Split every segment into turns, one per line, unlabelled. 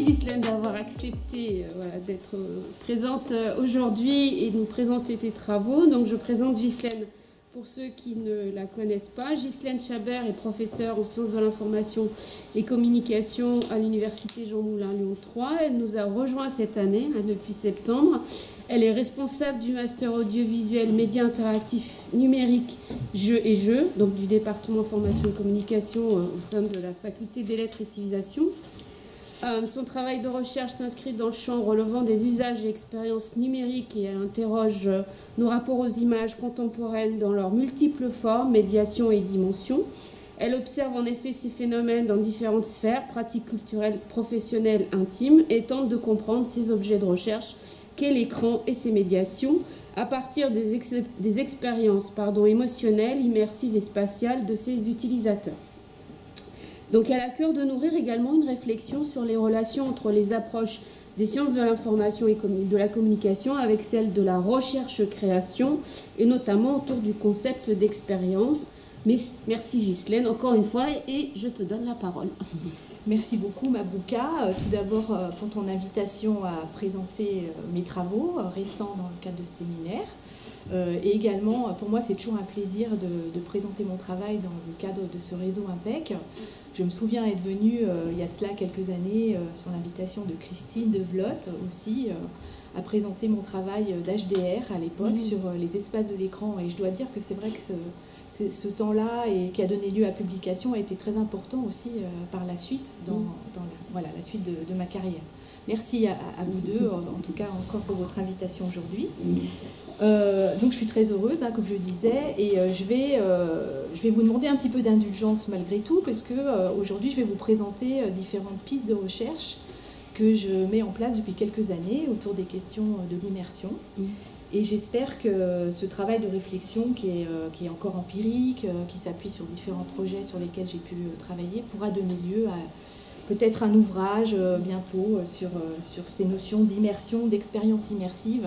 Ghislaine d'avoir accepté voilà, d'être présente aujourd'hui et de nous présenter tes travaux. Donc je présente Ghislaine pour ceux qui ne la connaissent pas. Ghislaine Chabert est professeure en sciences de l'information et communication à l'université Jean Moulin Lyon 3. Elle nous a rejoint cette année, depuis septembre. Elle est responsable du master audiovisuel médias interactifs numériques, jeux et jeux, donc du département formation et communication au sein de la faculté des lettres et civilisations. Son travail de recherche s'inscrit dans le champ relevant des usages et expériences numériques et elle interroge nos rapports aux images contemporaines dans leurs multiples formes, médiation et dimensions. Elle observe en effet ces phénomènes dans différentes sphères, pratiques culturelles, professionnelles, intimes, et tente de comprendre ces objets de recherche qu'est l'écran et ses médiations à partir des expériences émotionnelles, immersives et spatiales de ses utilisateurs. Donc elle a à cœur de nourrir également une réflexion sur les relations entre les approches des sciences de l'information et de la communication avec celles de la recherche-création et notamment autour du concept d'expérience. Merci Ghislaine encore une fois et je te donne la parole.
Merci beaucoup Mabouka, tout d'abord pour ton invitation à présenter mes travaux récents dans le cadre de ce séminaire. Et également, pour moi, c'est toujours un plaisir de présenter mon travail dans le cadre de ce réseau IMPEC. Je me souviens être venue, il y a de cela quelques années, sur l'invitation de Christine de Vlotte aussi, à présenter mon travail d'HDR à l'époque sur les espaces de l'écran. Et je dois dire que c'est vrai que ce temps-là et qui a donné lieu à publication a été très important aussi par la suite, dans la suite de ma carrière. Merci à vous deux, en tout cas encore pour votre invitation aujourd'hui. Donc je suis très heureuse, comme je disais, et je vais vous demander un petit peu d'indulgence malgré tout, parce que aujourd'hui je vais vous présenter différentes pistes de recherche que je mets en place depuis quelques années autour des questions de l'immersion. Et j'espère que ce travail de réflexion qui est encore empirique, qui s'appuie sur différents projets sur lesquels j'ai pu travailler, pourra donner lieu à peut-être un ouvrage bientôt sur ces notions d'immersion, d'expérience immersive,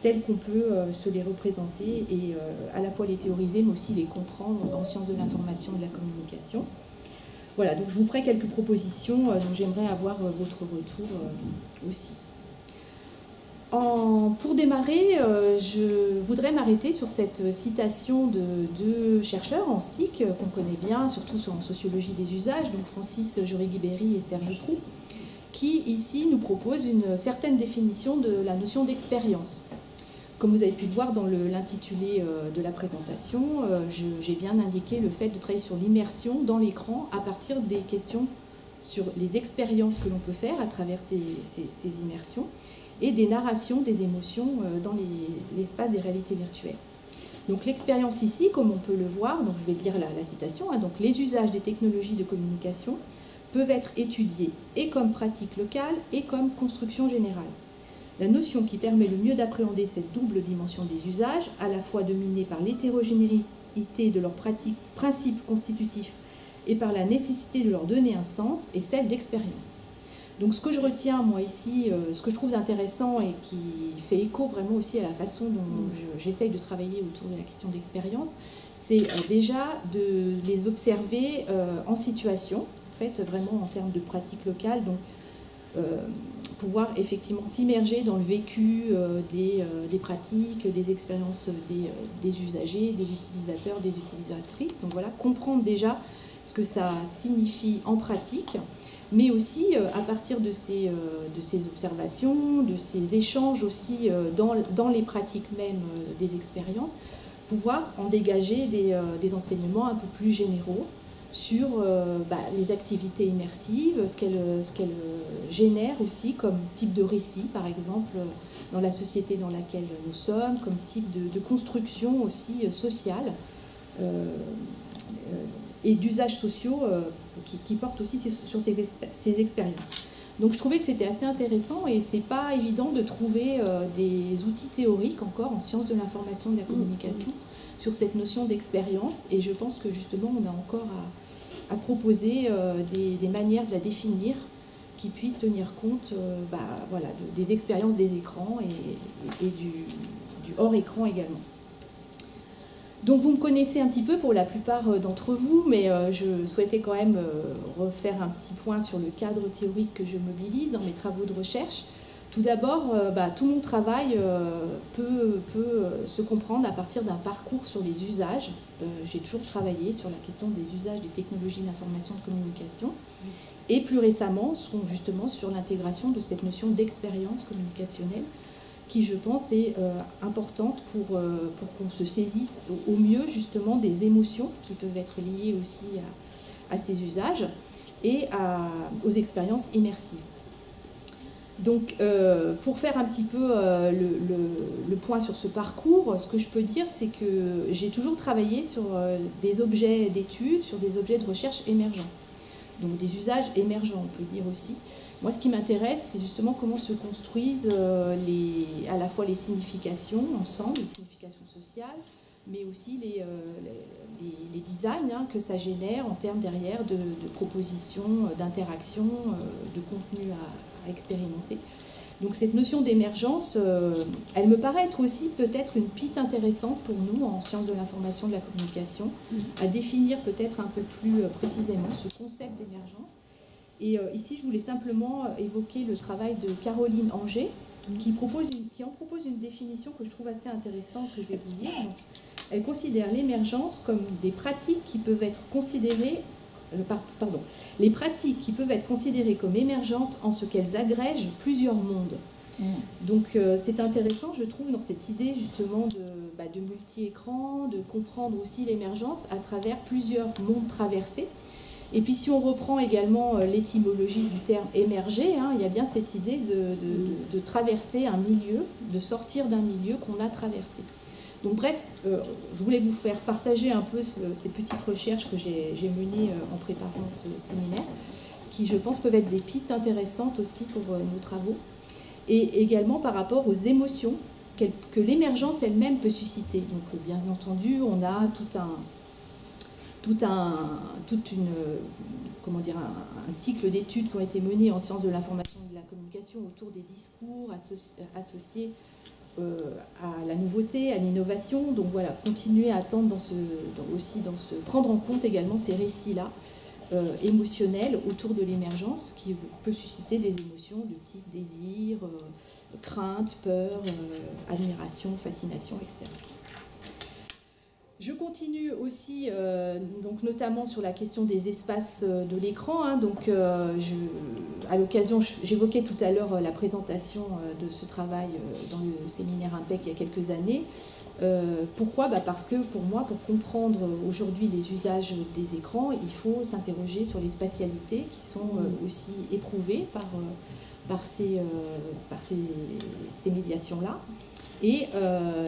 telles qu'on peut se les représenter et à la fois les théoriser, mais aussi les comprendre en sciences de l'information et de la communication. Voilà, donc je vous ferai quelques propositions dont j'aimerais avoir votre retour aussi. Pour démarrer, je voudrais m'arrêter sur cette citation de deux chercheurs en SIC qu'on connaît bien, surtout en sociologie des usages, donc Francis Jauregui-Berry et Serge Proux, qui ici nous proposent une certaine définition de la notion d'expérience. Comme vous avez pu le voir dans l'intitulé de la présentation, j'ai bien indiqué le fait de travailler sur l'immersion dans l'écran à partir des questions sur les expériences que l'on peut faire à travers ces immersions, et des narrations des émotions dans l'espace des réalités virtuelles. Donc l'expérience ici, comme on peut le voir, donc je vais lire la citation, donc les usages des technologies de communication peuvent être étudiés et comme pratique locale et comme construction générale. La notion qui permet le mieux d'appréhender cette double dimension des usages, à la fois dominée par l'hétérogénéité de leurs principes constitutifs et par la nécessité de leur donner un sens, est celle d'expérience. Donc ce que je retiens, moi, ici, ce que je trouve intéressant et qui fait écho vraiment aussi à la façon dont j'essaye de travailler autour de la question d'expérience, c'est déjà de les observer en situation, en fait, vraiment en termes de pratique locale, donc pouvoir effectivement s'immerger dans le vécu des pratiques, des expériences des usagers, des utilisateurs, des utilisatrices. Donc voilà, comprendre déjà ce que ça signifie en pratique, mais aussi à partir de ces observations, de ces échanges aussi dans les pratiques même des expériences, pouvoir en dégager des enseignements un peu plus généraux sur les activités immersives, ce qu'elles génèrent aussi comme type de récit, par exemple, dans la société dans laquelle nous sommes, comme type de construction aussi sociale et d'usages sociaux qui portent aussi sur ces expériences. Donc je trouvais que c'était assez intéressant et c'est pas évident de trouver des outils théoriques encore en sciences de l'information et de la communication sur cette notion d'expérience, et je pense que justement on a encore à proposer des manières de la définir qui puissent tenir compte des expériences des écrans et du hors écran également. Donc vous me connaissez un petit peu pour la plupart d'entre vous, mais je souhaitais quand même refaire un petit point sur le cadre théorique que je mobilise dans mes travaux de recherche. Tout d'abord, tout mon travail peut se comprendre à partir d'un parcours sur les usages. J'ai toujours travaillé sur la question des usages des technologies d'information et de communication. Et plus récemment, justement sur l'intégration de cette notion d'expérience communicationnelle qui, je pense, est importante pour qu'on se saisisse au mieux, justement, des émotions qui peuvent être liées aussi à ces usages et aux expériences immersives. Donc, pour faire un petit peu le point sur ce parcours, ce que je peux dire, c'est que j'ai toujours travaillé sur des objets d'études, sur des objets de recherche émergents. Donc, des usages émergents, on peut dire aussi. Moi, ce qui m'intéresse, c'est justement comment se construisent à la fois les significations ensemble, les significations sociales, mais aussi les designs que ça génère en termes derrière de propositions, d'interactions, de contenus à expérimenter. Donc cette notion d'émergence, elle me paraît être aussi peut-être une piste intéressante pour nous en sciences de l'information et de la communication, à définir peut-être un peu plus précisément ce concept d'émergence. Et ici, je voulais simplement évoquer le travail de Caroline Anger, qui en propose une définition que je trouve assez intéressante, que je vais vous lire. Donc, elle considère l'émergence comme des pratiques qui peuvent être considérées les pratiques qui peuvent être considérées comme émergentes en ce qu'elles agrègent plusieurs mondes. Donc c'est intéressant, je trouve, dans cette idée justement de multi-écran, de comprendre aussi l'émergence à travers plusieurs mondes traversés. Et puis si on reprend également l'étymologie du terme émerger, il y a bien cette idée de traverser un milieu, de sortir d'un milieu qu'on a traversé. Donc bref, je voulais vous faire partager un peu ces petites recherches que j'ai menées en préparant ce séminaire, qui je pense peuvent être des pistes intéressantes aussi pour nos travaux, et également par rapport aux émotions que l'émergence elle-même peut susciter. Donc bien entendu, on a un cycle d'études qui ont été menées en sciences de l'information et de la communication autour des discours associés à la nouveauté, à l'innovation. Donc voilà, continuer à attendre prendre en compte également ces récits-là émotionnels autour de l'émergence qui peut susciter des émotions de type désir, crainte, peur, admiration, fascination, etc. Je continue aussi, donc notamment sur la question des espaces de l'écran. À l'occasion, j'évoquais tout à l'heure la présentation de ce travail dans le séminaire IMPEC il y a quelques années. Pourquoi ? Parce que pour moi, pour comprendre aujourd'hui les usages des écrans, il faut s'interroger sur les spatialités qui sont aussi éprouvées par ces médiations-là. Et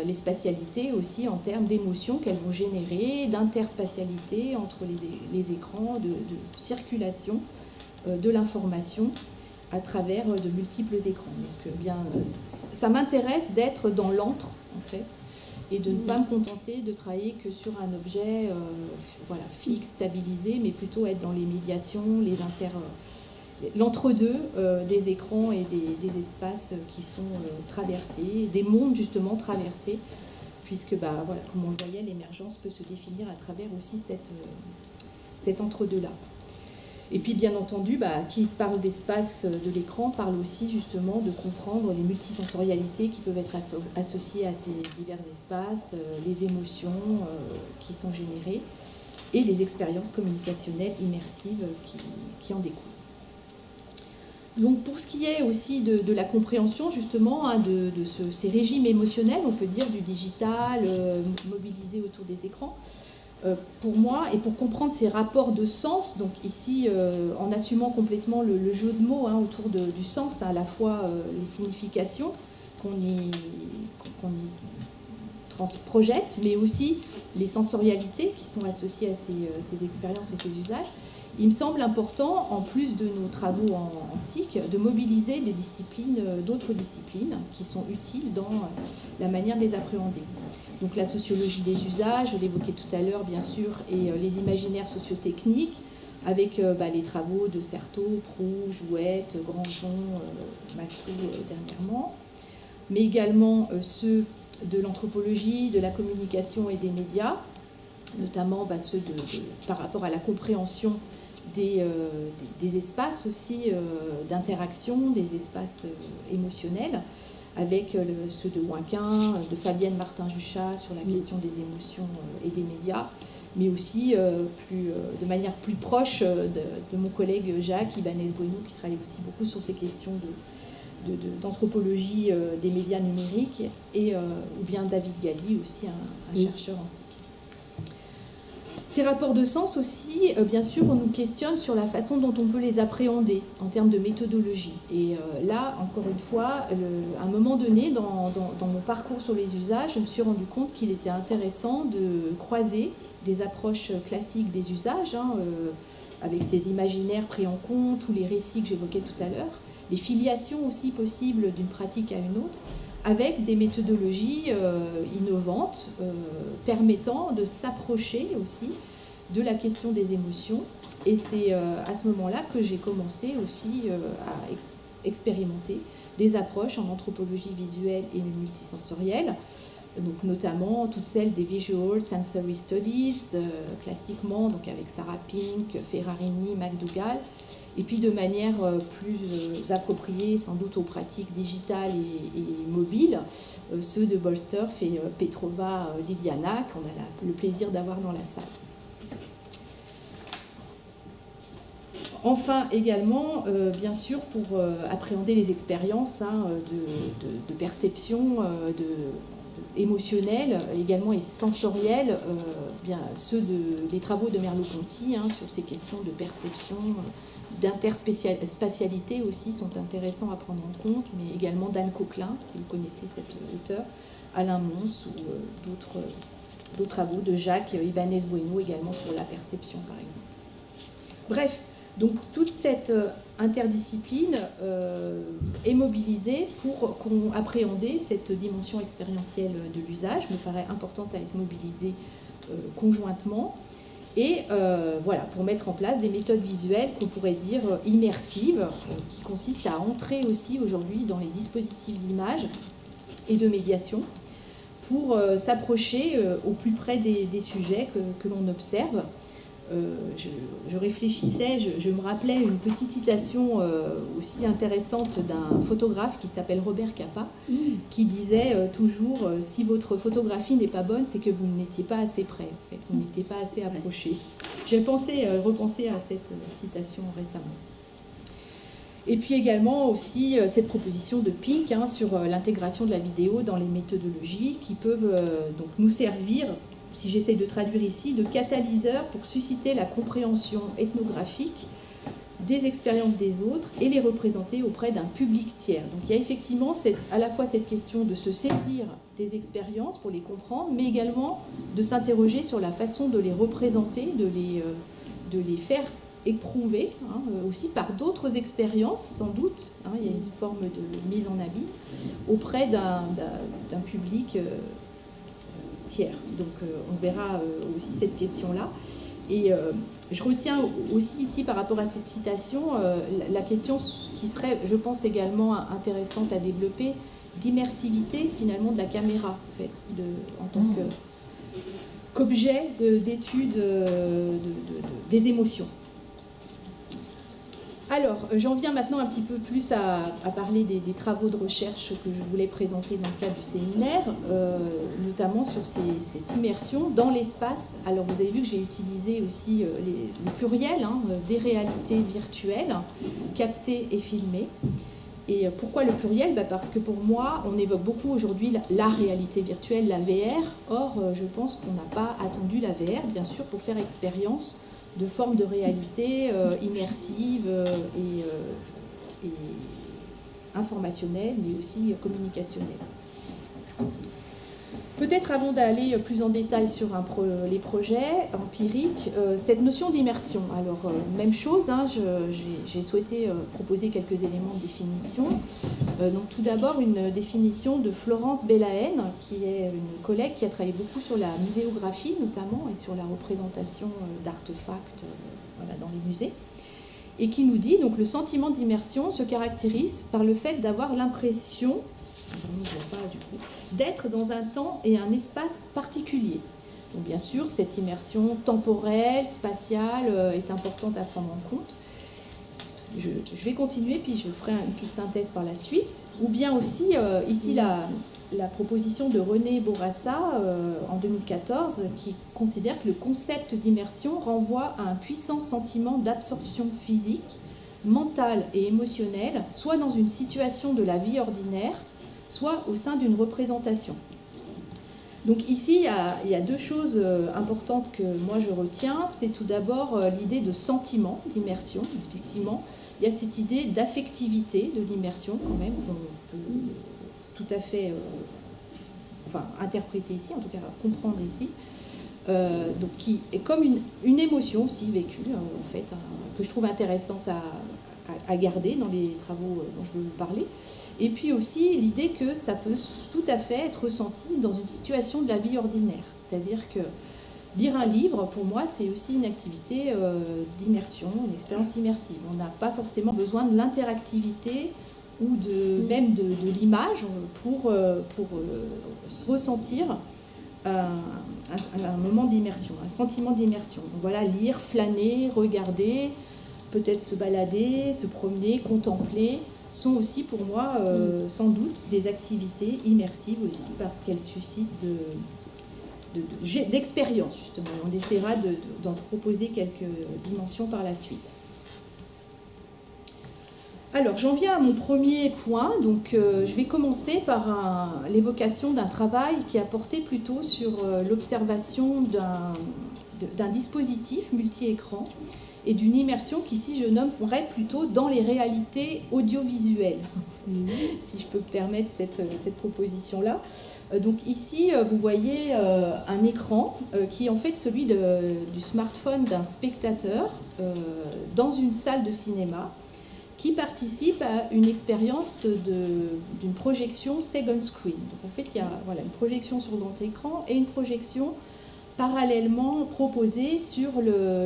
les spatialités aussi en termes d'émotions qu'elles vont générer, d'interspatialité entre les écrans, de circulation de l'information à travers de multiples écrans. Donc ça m'intéresse d'être dans l'antre, en fait, et de ne pas me contenter de travailler que sur un objet fixe, stabilisé, mais plutôt être dans les médiations, l'entre-deux des écrans et des espaces qui sont traversés, des mondes justement traversés, puisque comme on le voyait, l'émergence peut se définir à travers aussi cet entre-deux-là. Et puis bien entendu, qui parle d'espace de l'écran parle aussi justement de comprendre les multisensorialités qui peuvent être associées à ces divers espaces, les émotions qui sont générées et les expériences communicationnelles immersives qui en découlent. Donc pour ce qui est aussi de la compréhension justement ces régimes émotionnels, on peut dire du digital, mobilisé autour des écrans, pour moi, et pour comprendre ces rapports de sens, donc ici en assumant complètement le jeu de mots autour du sens, à la fois les significations qu'on y projette, mais aussi les sensorialités qui sont associées à ces expériences et ces usages, il me semble important, en plus de nos travaux en SIC, de mobiliser d'autres disciplines qui sont utiles dans la manière de les appréhender. Donc la sociologie des usages, je l'évoquais tout à l'heure bien sûr, et les imaginaires sociotechniques, avec les travaux de Certeau, Proulx, Jouette, Grandjean, Massot dernièrement, mais également ceux de l'anthropologie, de la communication et des médias, notamment ceux par rapport à la compréhension des espaces aussi d'interaction, des espaces émotionnels, avec ceux de Ouinquin, de Fabienne Martin-Juchat sur la question des émotions et des médias, mais aussi de manière plus proche de mon collègue Jacques Ibanez-Bueno, qui travaille aussi beaucoup sur ces questions d'anthropologie des médias numériques, ou bien David Galli, aussi un chercheur en cycle. Ces rapports de sens aussi, bien sûr, on nous questionne sur la façon dont on peut les appréhender en termes de méthodologie. Et là, encore une fois, à un moment donné, dans mon parcours sur les usages, je me suis rendu compte qu'il était intéressant de croiser des approches classiques des usages, avec ces imaginaires pris en compte, ou les récits que j'évoquais tout à l'heure, les filiations aussi possibles d'une pratique à une autre, avec des méthodologies innovantes permettant de s'approcher aussi de la question des émotions. Et c'est à ce moment-là que j'ai commencé aussi à expérimenter des approches en anthropologie visuelle et multisensorielle, donc notamment toutes celles des Visual Sensory Studies, classiquement, donc avec Sarah Pink, Ferrarini, McDougall, et puis de manière plus appropriée sans doute aux pratiques digitales et mobiles, ceux de Bolstorff et Petrova Liliana, qu'on a le plaisir d'avoir dans la salle. Enfin, également, bien sûr, pour appréhender les expériences de perception, émotionnelles, également et sensorielles, les travaux de Merleau-Ponty sur ces questions de perception, d'interspatialité aussi sont intéressants à prendre en compte, mais également d'Anne Coquelin, si vous connaissez cet auteur, Alain Mons ou d'autres travaux de Jacques Ibanez-Bueno également sur la perception par exemple. Bref, donc toute cette interdiscipline est mobilisée pour appréhender cette dimension expérientielle de l'usage, me paraît importante à être mobilisée conjointement. Et voilà, pour mettre en place des méthodes visuelles qu'on pourrait dire immersives, qui consistent à entrer aussi aujourd'hui dans les dispositifs d'image et de médiation pour s'approcher au plus près des sujets que l'on observe. Je réfléchissais, je me rappelais une petite citation aussi intéressante d'un photographe qui s'appelle Robert Capa, qui disait toujours si votre photographie n'est pas bonne, c'est que vous n'étiez pas assez près, en fait, vous n'étiez pas assez approché. J'ai repensé à cette citation récemment. Et puis également aussi cette proposition de Pink sur l'intégration de la vidéo dans les méthodologies qui peuvent donc nous servir, si j'essaie de traduire ici, de catalyseur pour susciter la compréhension ethnographique des expériences des autres et les représenter auprès d'un public tiers. Donc il y a effectivement à la fois cette question de se saisir des expériences pour les comprendre, mais également de s'interroger sur la façon de les représenter, de les faire éprouver, aussi par d'autres expériences, sans doute. Il y a une forme de mise en habit auprès d'un public tiers. Donc on verra aussi cette question-là. Et je retiens aussi ici par rapport à cette citation la question qui serait, je pense, également intéressante à développer, d'immersivité finalement de la caméra en fait, en tant qu'objet d'étude des émotions. Alors, j'en viens maintenant un petit peu plus à parler des travaux de recherche que je voulais présenter dans le cadre du séminaire, notamment sur cette immersion dans l'espace. Alors, vous avez vu que j'ai utilisé aussi le pluriel des réalités virtuelles, captées et filmées. Et pourquoi le pluriel ? Parce que pour moi, on évoque beaucoup aujourd'hui la réalité virtuelle, la VR. Or, je pense qu'on n'a pas attendu la VR, bien sûr, pour faire expérience de formes de réalité immersive et informationnelle, mais aussi communicationnelle. Peut-être avant d'aller plus en détail sur les projets empiriques, cette notion d'immersion. Alors, même chose, j'ai souhaité proposer quelques éléments de définition. Donc, tout d'abord, une définition de Florence Belahen, qui est une collègue qui a travaillé beaucoup sur la muséographie, notamment, et sur la représentation d'artefacts dans les musées, et qui nous dit donc le sentiment d'immersion se caractérise par le fait d'avoir l'impression d'être dans un temps et un espace particulier. Donc bien sûr, cette immersion temporelle, spatiale est importante à prendre en compte. Je vais continuer, puis je ferai une petite synthèse par la suite. Ou bien aussi, ici, la proposition de René Bourassa en 2014, qui considère que le concept d'immersion renvoie à un puissant sentiment d'absorption physique, mentale et émotionnelle, soit dans une situation de la vie ordinaire, soit au sein d'une représentation. Donc ici, il y a deux choses importantes que moi je retiens. C'est tout d'abord l'idée de sentiment, d'immersion. Effectivement, il y a cette idée d'affectivité de l'immersion quand même, qu'on peut tout à fait interpréter ici, en tout cas comprendre ici. Donc qui est comme une émotion aussi vécue, en fait, que je trouve intéressante à garder dans les travaux dont je veux vous parler. Et puis aussi l'idée que ça peut tout à fait être ressenti dans une situation de la vie ordinaire. C'est-à-dire que lire un livre, pour moi, c'est aussi une activité d'immersion, une expérience immersive. On n'a pas forcément besoin de l'interactivité ou même de l'image pour ressentir un moment d'immersion, un sentiment d'immersion. Donc voilà, lire, flâner, regarder, peut-être se balader, se promener, contempler, sont aussi pour moi sans doute des activités immersives aussi, parce qu'elles suscitent d'expérience, justement. On essaiera d'en proposer quelques dimensions par la suite. Alors, j'en viens à mon premier point. Donc, je vais commencer par l'évocation d'un travail qui a porté plutôt sur l'observation d'un dispositif multi-écran et d'une immersion qu'ici je nommerais plutôt dans les réalités audiovisuelles, si je peux me permettre cette proposition-là. Donc ici, vous voyez un écran qui est en fait celui du smartphone d'un spectateur dans une salle de cinéma qui participe à une expérience d'une projection second screen. Donc en fait, il y a une projection sur grand écran et une projection parallèlement proposée sur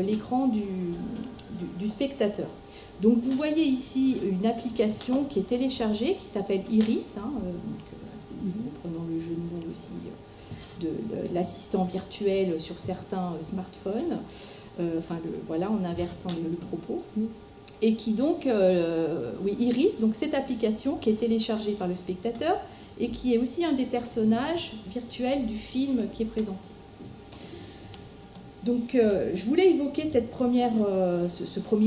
l'écran du spectateur. Donc vous voyez ici une application qui est téléchargée, qui s'appelle Iris, prenons le jeu de mots aussi de l'assistant virtuel sur certains smartphones, en inversant le propos. Et qui donc, Iris, donc cette application qui est téléchargée par le spectateur et qui est aussi un des personnages virtuels du film qui est présenté. Donc, je voulais évoquer ce premier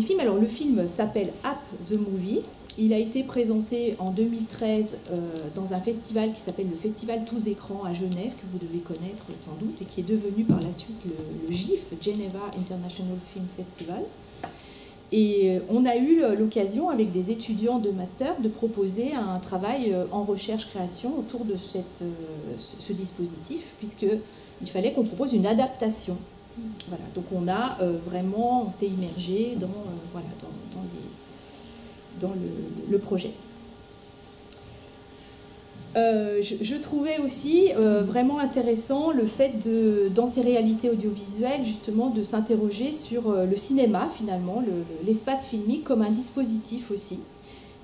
film. Alors, le film s'appelle Up the Movie. Il a été présenté en 2013 dans un festival qui s'appelle le Festival Tous Écrans à Genève, que vous devez connaître sans doute, et qui est devenu par la suite le GIF, Geneva International Film Festival. Et on a eu l'occasion, avec des étudiants de master, de proposer un travail en recherche-création autour de ce dispositif, puisqu'il fallait qu'on propose une adaptation. Voilà, donc on s'est immergé dans le projet. Je trouvais aussi vraiment intéressant le fait dans ces réalités audiovisuelles, justement, de s'interroger sur le cinéma, finalement, l'espace filmique comme un dispositif aussi.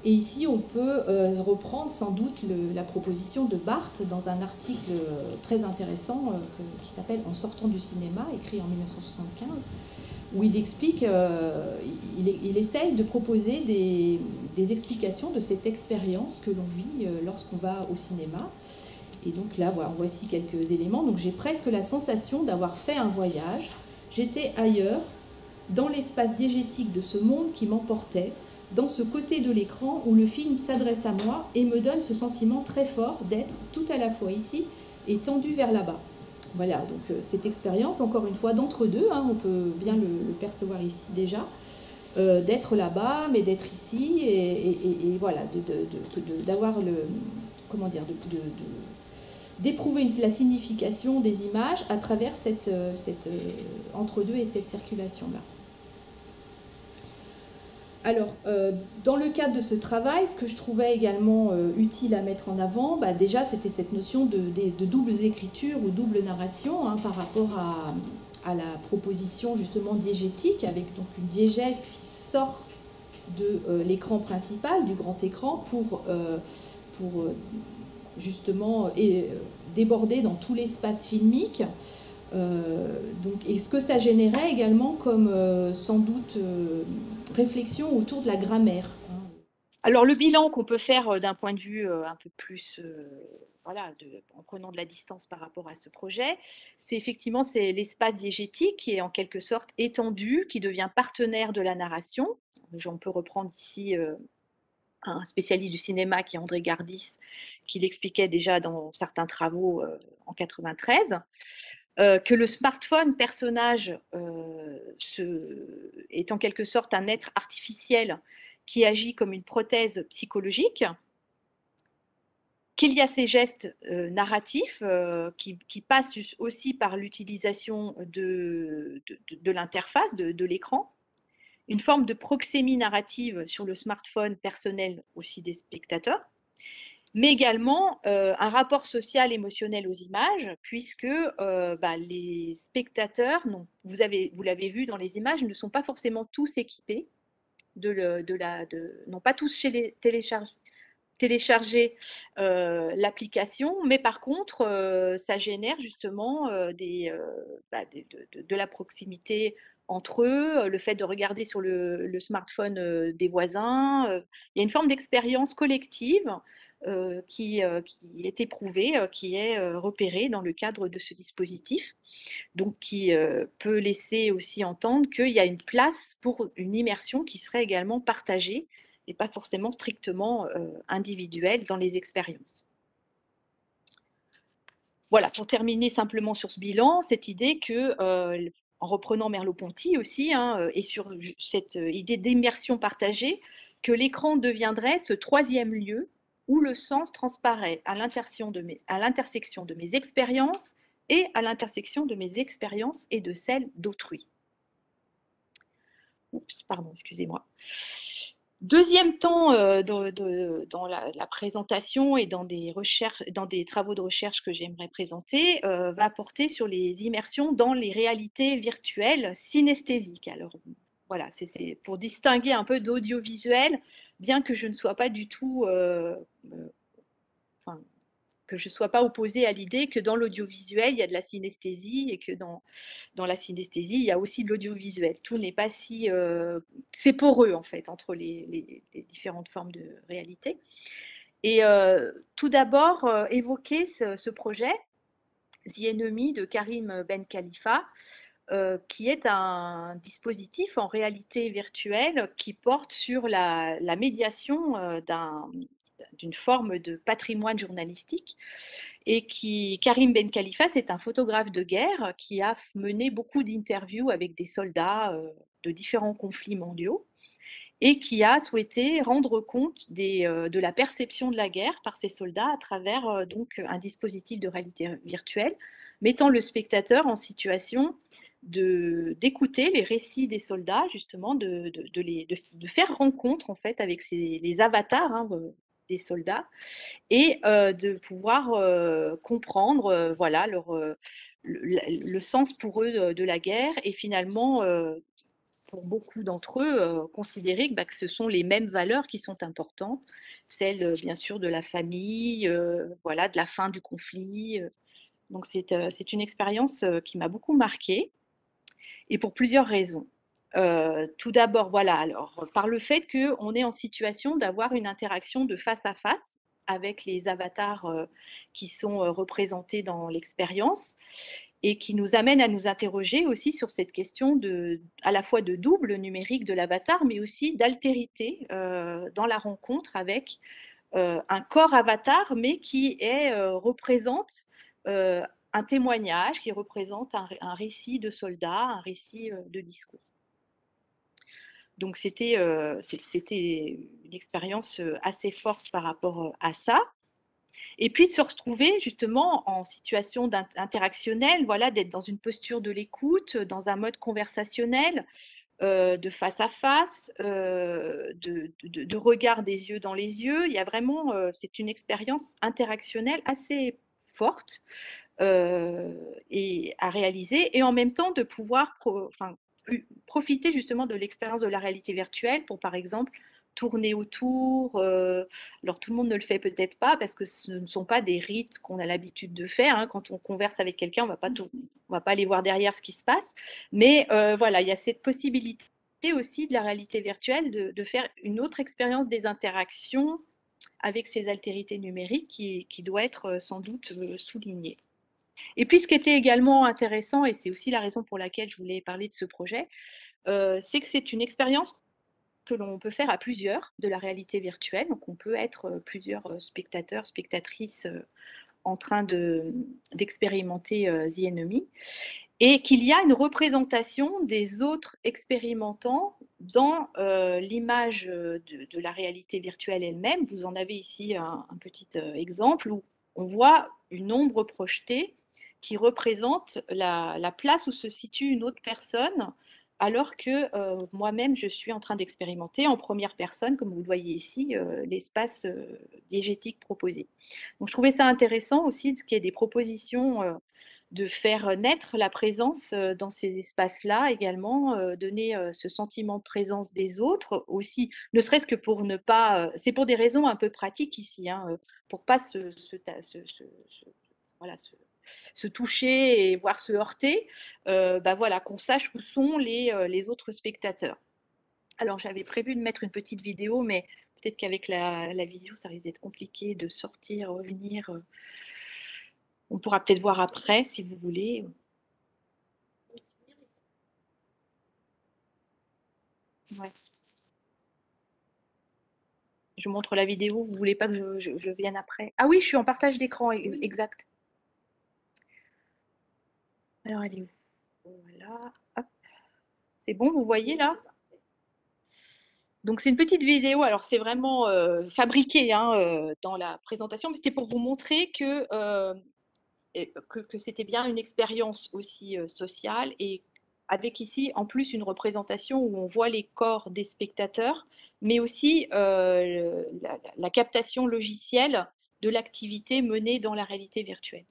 Et ici, on peut reprendre sans doute la proposition de Barthes dans un article très intéressant qui s'appelle « En sortant du cinéma », écrit en 1975, où il explique, il essaye de proposer des explications de cette expérience que l'on vit lorsqu'on va au cinéma. Et donc là, voici quelques éléments. Donc j'ai presque la sensation d'avoir fait un voyage. J'étais ailleurs, dans l'espace diégétique de ce monde qui m'emportait, dans ce côté de l'écran où le film s'adresse à moi et me donne ce sentiment très fort d'être tout à la fois ici et tendu vers là-bas. Voilà, donc cette expérience, encore une fois, d'entre-deux, on peut bien le percevoir ici déjà, d'être là-bas, mais d'être ici, et voilà, d'avoir d'éprouver la signification des images à travers cette entre-deux et cette circulation-là. Alors, dans le cadre de ce travail, ce que je trouvais également utile à mettre en avant, déjà, c'était cette notion de doubles écritures ou double narration par rapport à la proposition justement diégétique, avec donc une diégèse qui sort de l'écran principal, du grand écran, pour justement déborder dans tout l'espace filmique. Donc, et ce que ça générait également comme sans doute réflexion autour de la grammaire.
Alors le bilan qu'on peut faire d'un point de vue un peu plus, voilà, en prenant de la distance par rapport à ce projet, c'est effectivement l'espace diégétique qui est en quelque sorte étendu, qui devient partenaire de la narration. On peut reprendre ici un spécialiste du cinéma qui est André Gardis, qui l'expliquait déjà dans certains travaux en 93. Que le smartphone personnage est en quelque sorte un être artificiel qui agit comme une prothèse psychologique, qu'il y a ces gestes narratifs qui passent aussi par l'utilisation de l'interface, de l'écran, une forme de proxémie narrative sur le smartphone personnel aussi des spectateurs, mais également un rapport social émotionnel aux images, puisque les spectateurs, vous l'avez vu dans les images, ne sont pas forcément tous équipés, n'ont pas tous téléchargé l'application, mais par contre, ça génère justement de la proximité entre eux, le fait de regarder sur le smartphone des voisins. Il y a une forme d'expérience collective qui est éprouvée, qui est repérée dans le cadre de ce dispositif, donc qui peut laisser aussi entendre qu'il y a une place pour une immersion qui serait également partagée et pas forcément strictement individuelle dans les expériences. Voilà, pour terminer simplement sur ce bilan, cette idée que, en reprenant Merleau-Ponty aussi, et sur cette idée d'immersion partagée, que l'écran deviendrait ce troisième lieu où le sens transparaît à l'intersection de mes expériences et à l'intersection de mes expériences et de celles d'autrui. Oups, pardon, excusez-moi. Deuxième temps dans la présentation et dans des travaux de recherche que j'aimerais présenter, va porter sur les immersions dans les réalités virtuelles synesthésiques. Alors voilà, c'est pour distinguer un peu d'audiovisuel, bien que je ne sois pas du tout que je ne sois pas opposée à l'idée que dans l'audiovisuel, il y a de la synesthésie et que dans la synesthésie, il y a aussi de l'audiovisuel. Tout n'est pas si... c'est poreux, en fait, entre les différentes formes de réalité. Et tout d'abord, évoquer ce projet, The Enemy de Karim Ben Khalifa, qui est un dispositif en réalité virtuelle qui porte sur la médiation d'une forme de patrimoine journalistique et Karim Ben Khalifa, c'est un photographe de guerre qui a mené beaucoup d'interviews avec des soldats de différents conflits mondiaux et qui a souhaité rendre compte de la perception de la guerre par ces soldats à travers donc un dispositif de réalité virtuelle, mettant le spectateur en situation d'écouter les récits des soldats, justement, de faire rencontre en fait avec les avatars des soldats et de pouvoir comprendre voilà, le sens pour eux de la guerre et finalement, pour beaucoup d'entre eux, considérer que ce sont les mêmes valeurs qui sont importantes, celles bien sûr de la famille, voilà, de la fin du conflit. Donc c'est une expérience qui m'a beaucoup marquée et pour plusieurs raisons. Tout d'abord, voilà, alors, par le fait qu'on est en situation d'avoir une interaction de face à face avec les avatars qui sont représentés dans l'expérience et qui nous amène à nous interroger aussi sur cette question à la fois de double numérique de l'avatar, mais aussi d'altérité dans la rencontre avec un corps avatar, mais qui représente un témoignage, qui représente un récit de soldat, un récit de discours. Donc c'était une expérience assez forte par rapport à ça. Et puis de se retrouver justement en situation interactionnelle, voilà, d'être dans une posture de l'écoute, dans un mode conversationnel, de face à face, de regard des yeux dans les yeux. Il y a vraiment, c'est une expérience interactionnelle assez forte et à réaliser, et en même temps de pouvoir profiter justement de l'expérience de la réalité virtuelle pour, par exemple, tourner autour. Alors tout le monde ne le fait peut-être pas parce que ce ne sont pas des rites qu'on a l'habitude de faire, hein. Quand on converse avec quelqu'un, on va pas aller voir derrière ce qui se passe. Mais voilà, il y a cette possibilité aussi de la réalité virtuelle de faire une autre expérience des interactions avec ces altérités numériques qui doit être sans doute soulignée. Et puis ce qui était également intéressant, et c'est aussi la raison pour laquelle je voulais parler de ce projet, c'est que c'est une expérience que l'on peut faire à plusieurs de la réalité virtuelle. Donc on peut être plusieurs spectateurs, spectatrices en train d'expérimenter The Enemy, et qu'il y a une représentation des autres expérimentants dans l'image de la réalité virtuelle elle-même. Vous en avez ici un petit exemple où on voit une ombre projetée qui représente la place où se situe une autre personne, alors que moi-même, je suis en train d'expérimenter en première personne, comme vous le voyez ici, l'espace diégétique proposé. Donc je trouvais ça intéressant aussi qu'il y ait des propositions de faire naître la présence dans ces espaces-là également, donner ce sentiment de présence des autres aussi, ne serait-ce que pour ne pas, c'est pour des raisons un peu pratiques ici, hein, pour pas voilà, se toucher et voire se heurter, bah voilà, qu'on sache où sont les autres spectateurs. Alors j'avais prévu de mettre une petite vidéo, mais peut-être qu'avec la visio, ça risque d'être compliqué de sortir, revenir. On pourra peut-être voir après si vous voulez. Ouais. Je montre la vidéo, vous voulez pas que je vienne après? Ah oui, je suis en partage d'écran, exact. Alors elle est où? Voilà, hop. C'est bon, vous voyez là? Donc c'est une petite vidéo, alors c'est vraiment fabriqué hein, dans la présentation, mais c'était pour vous montrer que c'était bien une expérience aussi sociale et avec ici en plus une représentation où on voit les corps des spectateurs, mais aussi la captation logicielle de l'activité menée dans la réalité virtuelle.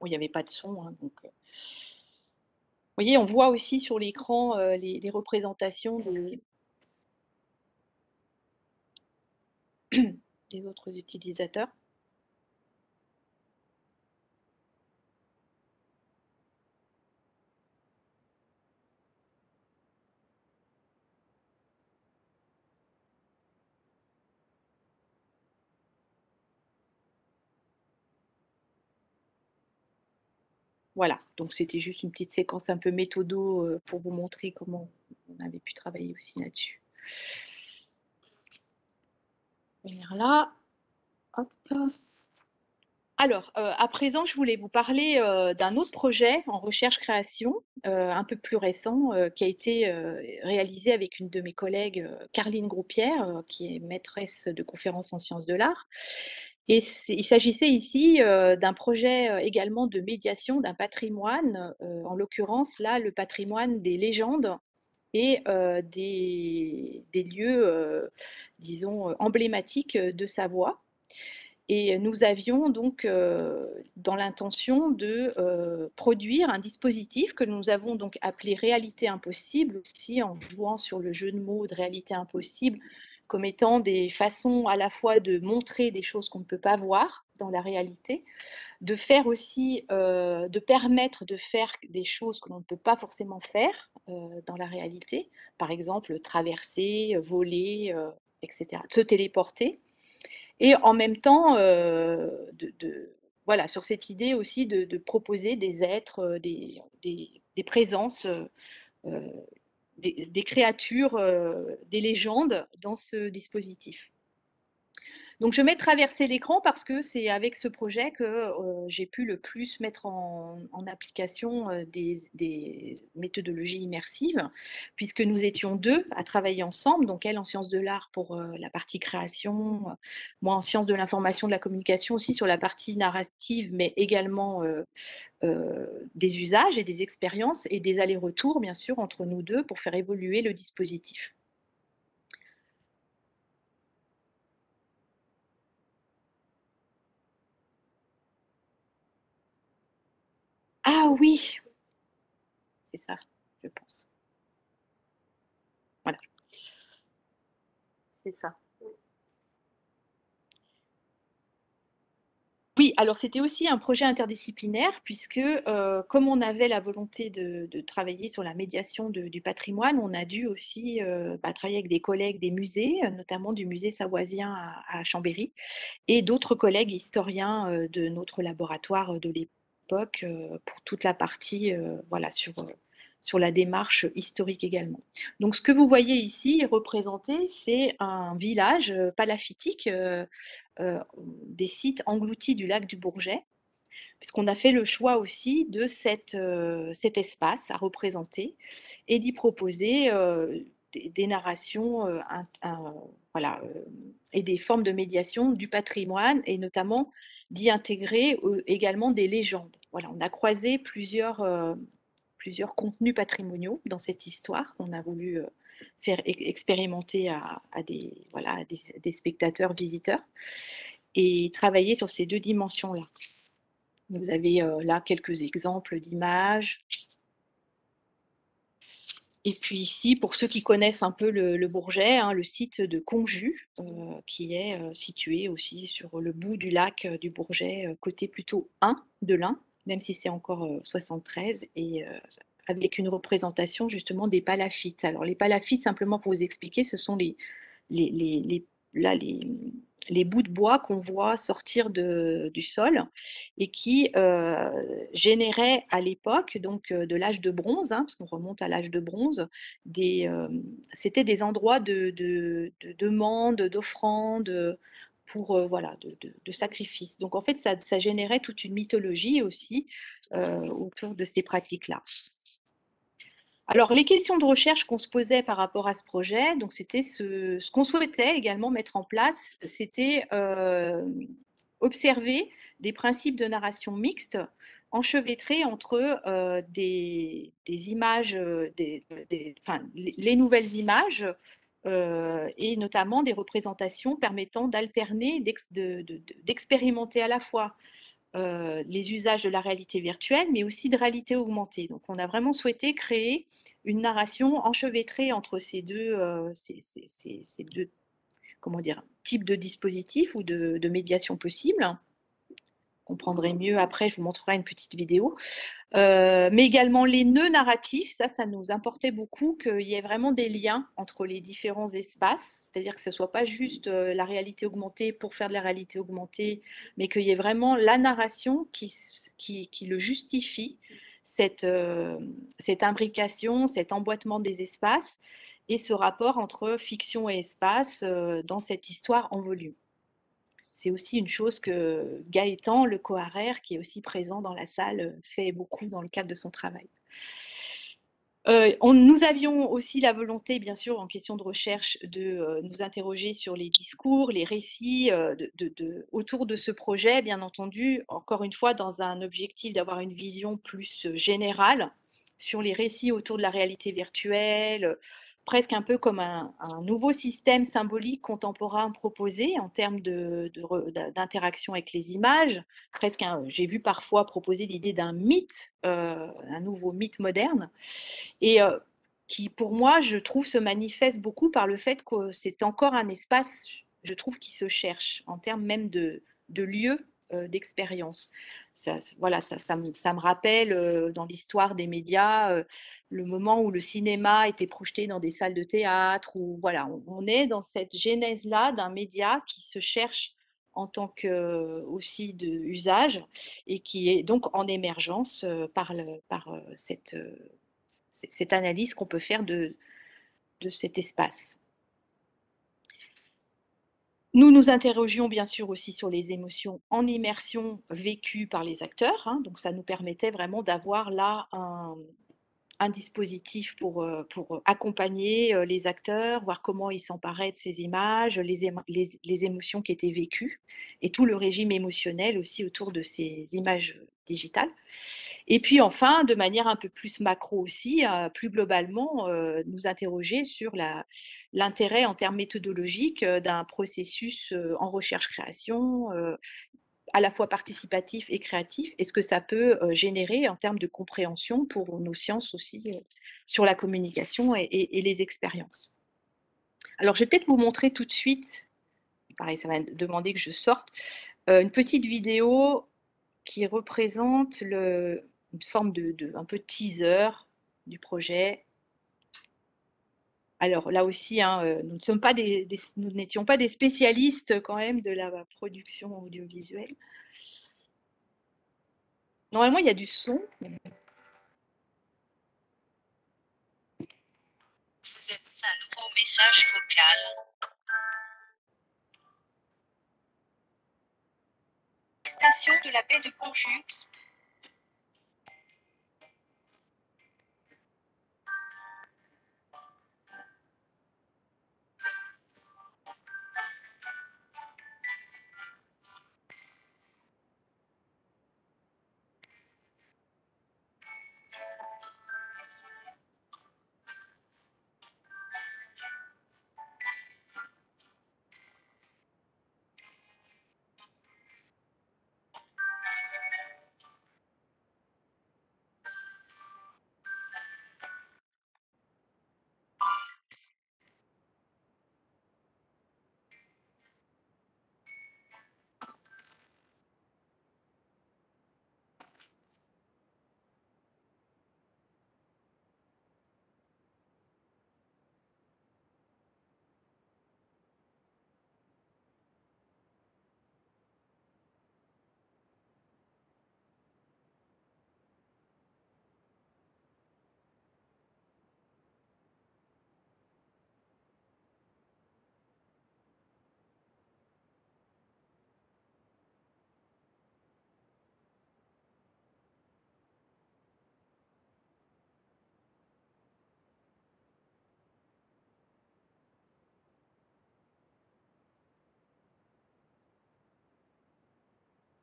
Bon, il n'y avait pas de son, hein, donc vous voyez, on voit aussi sur l'écran les représentations des autres utilisateurs. Voilà, donc c'était juste une petite séquence un peu méthodo pour vous montrer comment on avait pu travailler aussi là-dessus. Venir là, hop. Alors, à présent, je voulais vous parler d'un autre projet en recherche-création, un peu plus récent, qui a été réalisé avec une de mes collègues, Carline Groupière, qui est maîtresse de conférences en sciences de l'art. Et il s'agissait ici d'un projet également de médiation d'un patrimoine, en l'occurrence là, le patrimoine des légendes et des lieux, disons, emblématiques de Savoie. Et nous avions donc dans l'intention de produire un dispositif que nous avons donc appelé réalité impossible, aussi en jouant sur le jeu de mots de réalité impossible, comme étant des façons à la fois de montrer des choses qu'on ne peut pas voir dans la réalité, de faire aussi, de permettre de faire des choses que l'on ne peut pas forcément faire dans la réalité, par exemple traverser, voler, etc., se téléporter. Et en même temps, voilà, sur cette idée aussi de proposer des êtres, des présences, des créatures, des légendes dans ce dispositif. Donc je mets traverser l'écran parce que c'est avec ce projet que j'ai pu le plus mettre en application des méthodologies immersives, puisque nous étions deux à travailler ensemble, donc elle en sciences de l'art pour la partie création, moi en sciences de l'information, de la communication aussi sur la partie narrative, mais également des usages et des expériences et des allers-retours, bien sûr, entre nous deux pour faire évoluer le dispositif. Ah oui, c'est ça, je pense. c'est ça. Oui, alors c'était aussi un projet interdisciplinaire puisque comme on avait la volonté de travailler sur la médiation du patrimoine, on a dû aussi travailler avec des collègues des musées, notamment du musée savoisien à Chambéry, et d'autres collègues historiens de notre laboratoire de l'époque pour toute la partie voilà, sur la démarche historique également. Donc ce que vous voyez ici représenté, c'est un village palaffitique des sites engloutis du lac du Bourget, puisqu'on a fait le choix aussi de cet espace à représenter et d'y proposer des narrations voilà, et des formes de médiation du patrimoine et notamment d'y intégrer également des légendes. Voilà, on a croisé plusieurs contenus patrimoniaux dans cette histoire qu'on a voulu faire expérimenter à des spectateurs, visiteurs, et travailler sur ces deux dimensions-là. Vous avez là quelques exemples d'images. Et puis ici, pour ceux qui connaissent un peu le Bourget, hein, le site de Conjus, qui est situé aussi sur le bout du lac du Bourget, côté plutôt 1 de l'Ain, même si c'est encore 73, et avec une représentation justement des palaffites. Alors les palaffites, simplement pour vous expliquer, ce sont les, là, les bouts de bois qu'on voit sortir du sol et qui généraient à l'époque, donc de l'âge de bronze, hein, parce qu'on remonte à l'âge de bronze, c'était des endroits de demande, d'offrande, pour voilà, de sacrifices. Donc en fait, ça générait toute une mythologie aussi autour de ces pratiques-là. Alors, les questions de recherche qu'on se posait par rapport à ce projet, donc c'était ce qu'on souhaitait également mettre en place, c'était observer des principes de narration mixte enchevêtrés entre des images, les nouvelles images, et notamment des représentations permettant d'alterner, d'expérimenter à la fois les usages de la réalité virtuelle, mais aussi de réalité augmentée. Donc, on a vraiment souhaité créer une narration enchevêtrée entre ces deux comment dire, types de dispositifs ou de médiation possibles. Vous comprendrez mieux après, je vous montrerai une petite vidéo. Mais également les nœuds narratifs, ça nous importait beaucoup qu'il y ait vraiment des liens entre les différents espaces, c'est-à-dire que ce ne soit pas juste la réalité augmentée pour faire de la réalité augmentée, mais qu'il y ait vraiment la narration qui le justifie, cette imbrication, cet emboîtement des espaces et ce rapport entre fiction et espace dans cette histoire en volume. C'est aussi une chose que Gaëtan, le coaraire, qui est aussi présent dans la salle, fait beaucoup dans le cadre de son travail. Nous avions aussi la volonté, bien sûr, en question de recherche, de nous interroger sur les discours, les récits autour de ce projet, bien entendu, encore une fois, dans un objectif d'avoir une vision plus générale sur les récits autour de la réalité virtuelle, presque un peu comme un nouveau système symbolique contemporain proposé en termes d'interaction avec les images. J'ai vu parfois proposer l'idée d'un mythe, un nouveau mythe moderne, et qui, pour moi, je trouve, se manifeste beaucoup par le fait que c'est encore un espace, je trouve, qui se cherche en termes même de lieu d'expérience. Voilà, ça me rappelle dans l'histoire des médias le moment où le cinéma était projeté dans des salles de théâtre, où voilà, on est dans cette genèse-là d'un média qui se cherche en tant que aussi d'usage et qui est donc en émergence par cette analyse qu'on peut faire de cet espace. Nous nous interrogions bien sûr aussi sur les émotions en immersion vécues par les acteurs, hein, donc ça nous permettait vraiment d'avoir là un dispositif pour accompagner les acteurs, voir comment ils s'emparaient de ces images, les émotions qui étaient vécues et tout le régime émotionnel aussi autour de ces images digitales. Et puis enfin, de manière un peu plus macro aussi, plus globalement, nous interroger sur l'intérêt en termes méthodologiques d'un processus en recherche-création, à la fois participatif et créatif, et ce que ça peut générer en termes de compréhension pour nos sciences aussi sur la communication et les expériences. Alors, je vais peut-être vous montrer tout de suite, pareil, ça va demander que je sorte, une petite vidéo qui représente une forme un peu teaser du projet. Alors là aussi, hein, nous nous n'étions pas des spécialistes quand même de la production audiovisuelle. Normalement, il y a du son. Vous êtes un nouveau message vocal. Station de la baie de Conjux.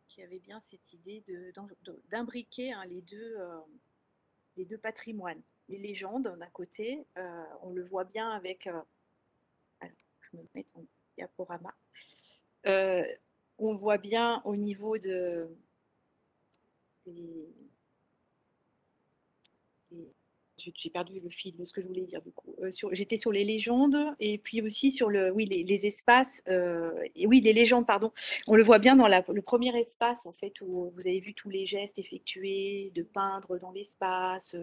Qui avait bien cette idée d'imbriquer hein, les deux patrimoines. Les légendes d'un côté, on le voit bien avec. Alors, je me mets en diaporama. On voit bien au niveau des, j'ai perdu le fil de ce que je voulais dire du coup. J'étais sur les légendes et puis aussi sur oui, les espaces. Et oui, les légendes, pardon. On le voit bien dans le premier espace, en fait, où vous avez vu tous les gestes effectués, de peindre dans l'espace,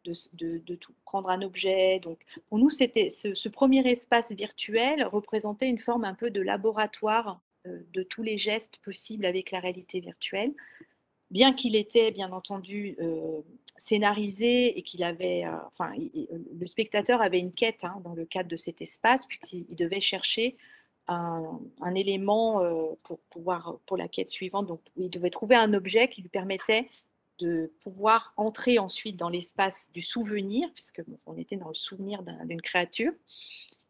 de tout, prendre un objet. Donc, pour nous, c'était ce premier espace virtuel représentait une forme un peu de laboratoire de tous les gestes possibles avec la réalité virtuelle. Bien qu'il était, bien entendu, scénarisé et qu'il avait, enfin, le spectateur avait une quête hein, dans le cadre de cet espace, puisqu'il devait chercher un élément pour la quête suivante. Donc, il devait trouver un objet qui lui permettait de pouvoir entrer ensuite dans l'espace du souvenir, puisque bon, on était dans le souvenir d'une créature.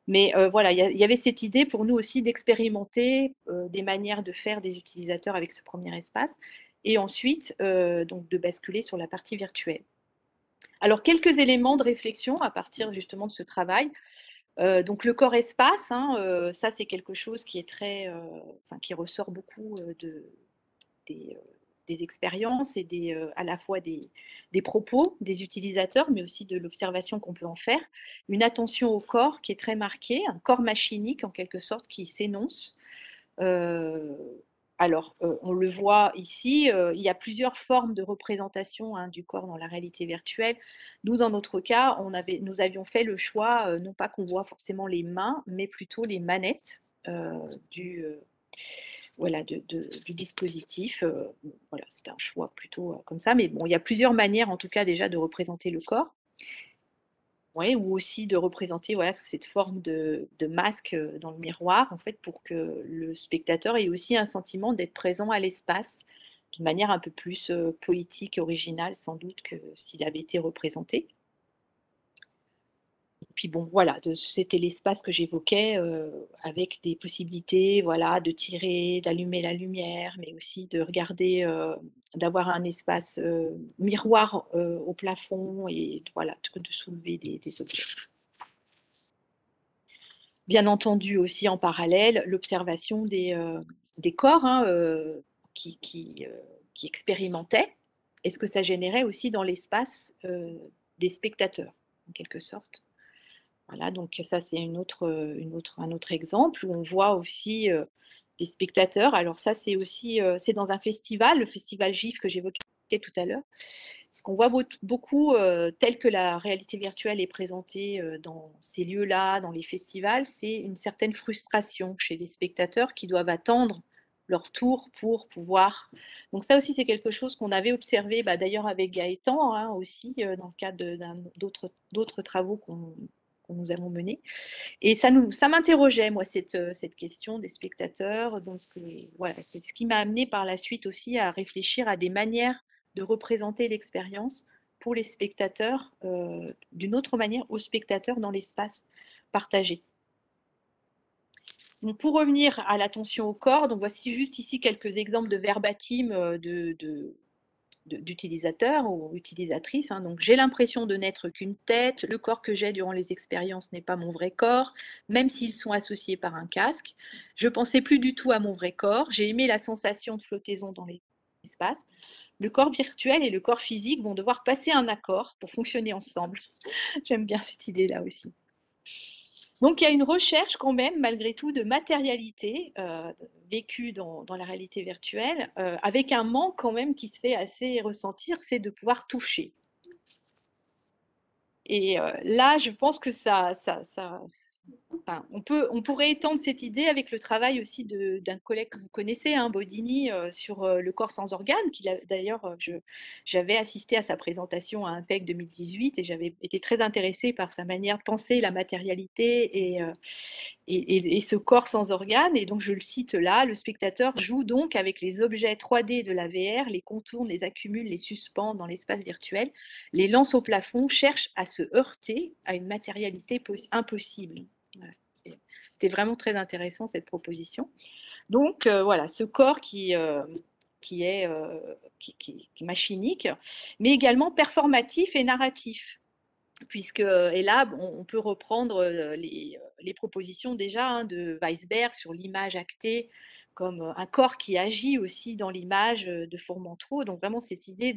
Mais voilà, il y avait cette idée pour nous aussi d'expérimenter des manières de faire des utilisateurs avec ce premier espace et ensuite donc de basculer sur la partie virtuelle. Alors, quelques éléments de réflexion à partir justement de ce travail. Donc, le corps espace, hein, ça c'est quelque chose qui est qui ressort beaucoup des, des expériences et à la fois des propos des utilisateurs, mais aussi de l'observation qu'on peut en faire. Une attention au corps qui est très marquée, un corps machinique en quelque sorte qui s'énonce. Alors, on le voit ici, il y a plusieurs formes de représentation hein, du corps dans la réalité virtuelle. Nous, dans notre cas, nous avions fait le choix, non pas qu'on voit forcément les mains, mais plutôt les manettes voilà, du dispositif. Voilà, c'est un choix plutôt comme ça. Mais bon, il y a plusieurs manières, en tout cas, déjà de représenter le corps. Ouais, ou aussi de représenter voilà, sous cette forme de masque dans le miroir, en fait, pour que le spectateur ait aussi un sentiment d'être présent à l'espace, d'une manière un peu plus poétique, originale, sans doute, que s'il avait été représenté. Puis bon, voilà, c'était l'espace que j'évoquais avec des possibilités, voilà, de tirer, d'allumer la lumière, mais aussi de regarder, d'avoir un espace miroir au plafond et voilà, de soulever des objets. Bien entendu aussi en parallèle, l'observation des corps hein, qui expérimentaient et ce que ça générait aussi dans l'espace des spectateurs, en quelque sorte. Voilà, donc ça c'est un autre exemple où on voit aussi les spectateurs. Alors ça c'est aussi c'est dans un festival, le festival GIF que j'évoquais tout à l'heure. Ce qu'on voit beaucoup, tel que la réalité virtuelle est présentée dans ces lieux-là, dans les festivals, c'est une certaine frustration chez les spectateurs qui doivent attendre leur tour pour pouvoir. Donc ça aussi, c'est quelque chose qu'on avait observé, d'ailleurs avec Gaëtan hein, aussi, dans le cadre d'autres travaux qu'on nous avons menés. Et ça m'interrogeait, moi, cette question des spectateurs. Donc voilà, c'est ce qui m'a amené par la suite aussi à réfléchir à des manières de représenter l'expérience pour les spectateurs, d'une autre manière aux spectateurs dans l'espace partagé. Donc, pour revenir à l'attention au corps, donc voici juste ici quelques exemples de verbatim d'utilisateurs ou utilisatrices. Hein. Donc, j'ai l'impression de n'être qu'une tête. Le corps que j'ai durant les expériences n'est pas mon vrai corps, même s'ils sont associés par un casque. Je pensais plus du tout à mon vrai corps. J'ai aimé la sensation de flottaison dans l'espace. Le corps virtuel et le corps physique vont devoir passer un accord pour fonctionner ensemble. J'aime bien cette idée-là aussi. Donc, il y a une recherche quand même, malgré tout, de matérialité vécue dans la réalité virtuelle, avec un manque quand même qui se fait assez ressentir, c'est de pouvoir toucher. Et là, je pense que enfin, on pourrait étendre cette idée avec le travail aussi d'un collègue que vous connaissez, hein, Bodini, sur le corps sans organes. D'ailleurs, j'avais assisté à sa présentation à IMPEC 2018 et j'avais été très intéressée par sa manière de penser la matérialité et ce corps sans organes. Et donc, je le cite là, le spectateur joue donc avec les objets 3D de la VR, les contourne, les accumule, les suspend dans l'espace virtuel, les lance au plafond, cherche à se heurter à une matérialité impossible. Voilà. C'était vraiment très intéressant cette proposition. Donc voilà, ce corps qui est machinique, mais également performatif et narratif. Et là, on peut reprendre les propositions déjà hein, de Weisberg sur l'image actée comme un corps qui agit aussi dans l'image de Formentreau. Donc vraiment cette idée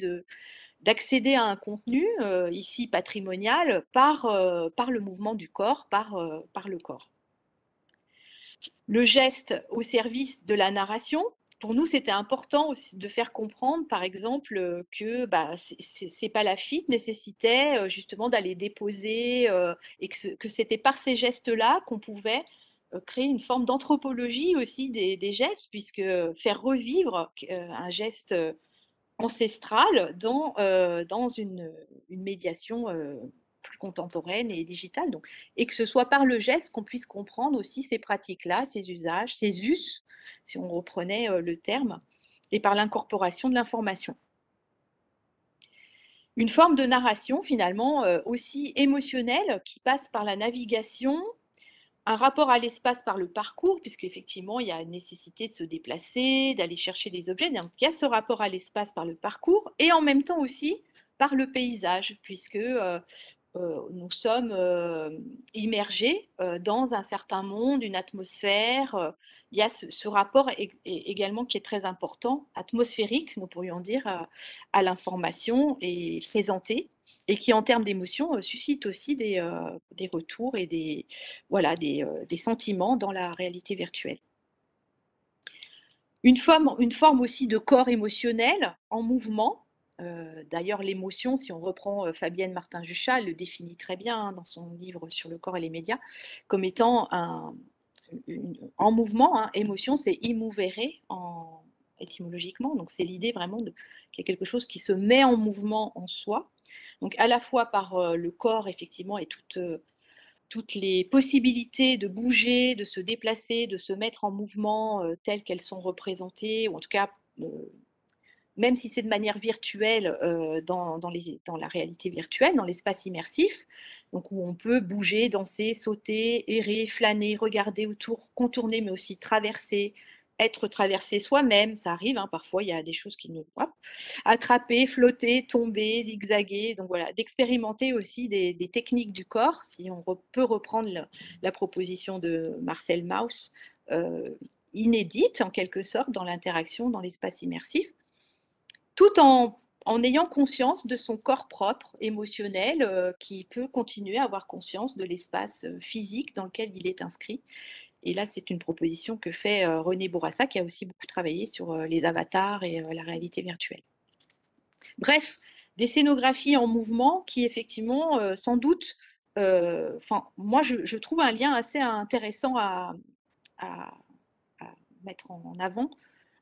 d'accéder à un contenu, ici patrimonial, par le mouvement du corps, par le corps. Le geste au service de la narration. Pour nous, c'était important aussi de faire comprendre, par exemple, que c'est Palafite nécessitait justement d'aller déposer et que c'était par ces gestes-là qu'on pouvait créer une forme d'anthropologie aussi des gestes, puisque faire revivre un geste ancestral dans une médiation plus contemporaine et digitale. Donc, et que ce soit par le geste qu'on puisse comprendre aussi ces pratiques-là, ces usages, ces us, si on reprenait le terme, et par l'incorporation de l'information. Une forme de narration finalement aussi émotionnelle qui passe par la navigation, un rapport à l'espace par le parcours, puisqu'effectivement, il y a une nécessité de se déplacer, d'aller chercher des objets. Donc, il y a ce rapport à l'espace par le parcours et en même temps aussi par le paysage, puisque nous sommes immergés dans un certain monde, une atmosphère. Il y a ce rapport également qui est très important, atmosphérique, nous pourrions dire, à l'information et présentée, et qui, en termes d'émotion, suscite aussi des retours et des sentiments dans la réalité virtuelle. Une forme aussi de corps émotionnel en mouvement. D'ailleurs, l'émotion, si on reprend Fabienne Martin-Juchat, elle le définit très bien hein, dans son livre sur le corps et les médias, comme étant en mouvement. Hein, émotion, c'est immovere étymologiquement, donc c'est l'idée vraiment qu'il y a quelque chose qui se met en mouvement en soi. Donc à la fois par le corps, effectivement, et toutes les possibilités de bouger, de se déplacer, de se mettre en mouvement telles qu'elles sont représentées, ou en tout cas, même si c'est de manière virtuelle dans la réalité virtuelle, dans l'espace immersif, donc où on peut bouger, danser, sauter, errer, flâner, regarder autour, contourner, mais aussi traverser, être traversé soi-même, ça arrive, hein, parfois il y a des choses qui nous attraper, flotter, tomber, zigzaguer, donc voilà, d'expérimenter aussi des techniques du corps, si on peut reprendre la proposition de Marcel Mauss, inédite en quelque sorte dans l'interaction dans l'espace immersif, tout en en ayant conscience de son corps propre, émotionnel, qui peut continuer à avoir conscience de l'espace physique dans lequel il est inscrit. Et là, c'est une proposition que fait René Bourassa, qui a aussi beaucoup travaillé sur les avatars et la réalité virtuelle. Bref, des scénographies en mouvement qui, effectivement, sans doute, moi, je trouve un lien assez intéressant à mettre en avant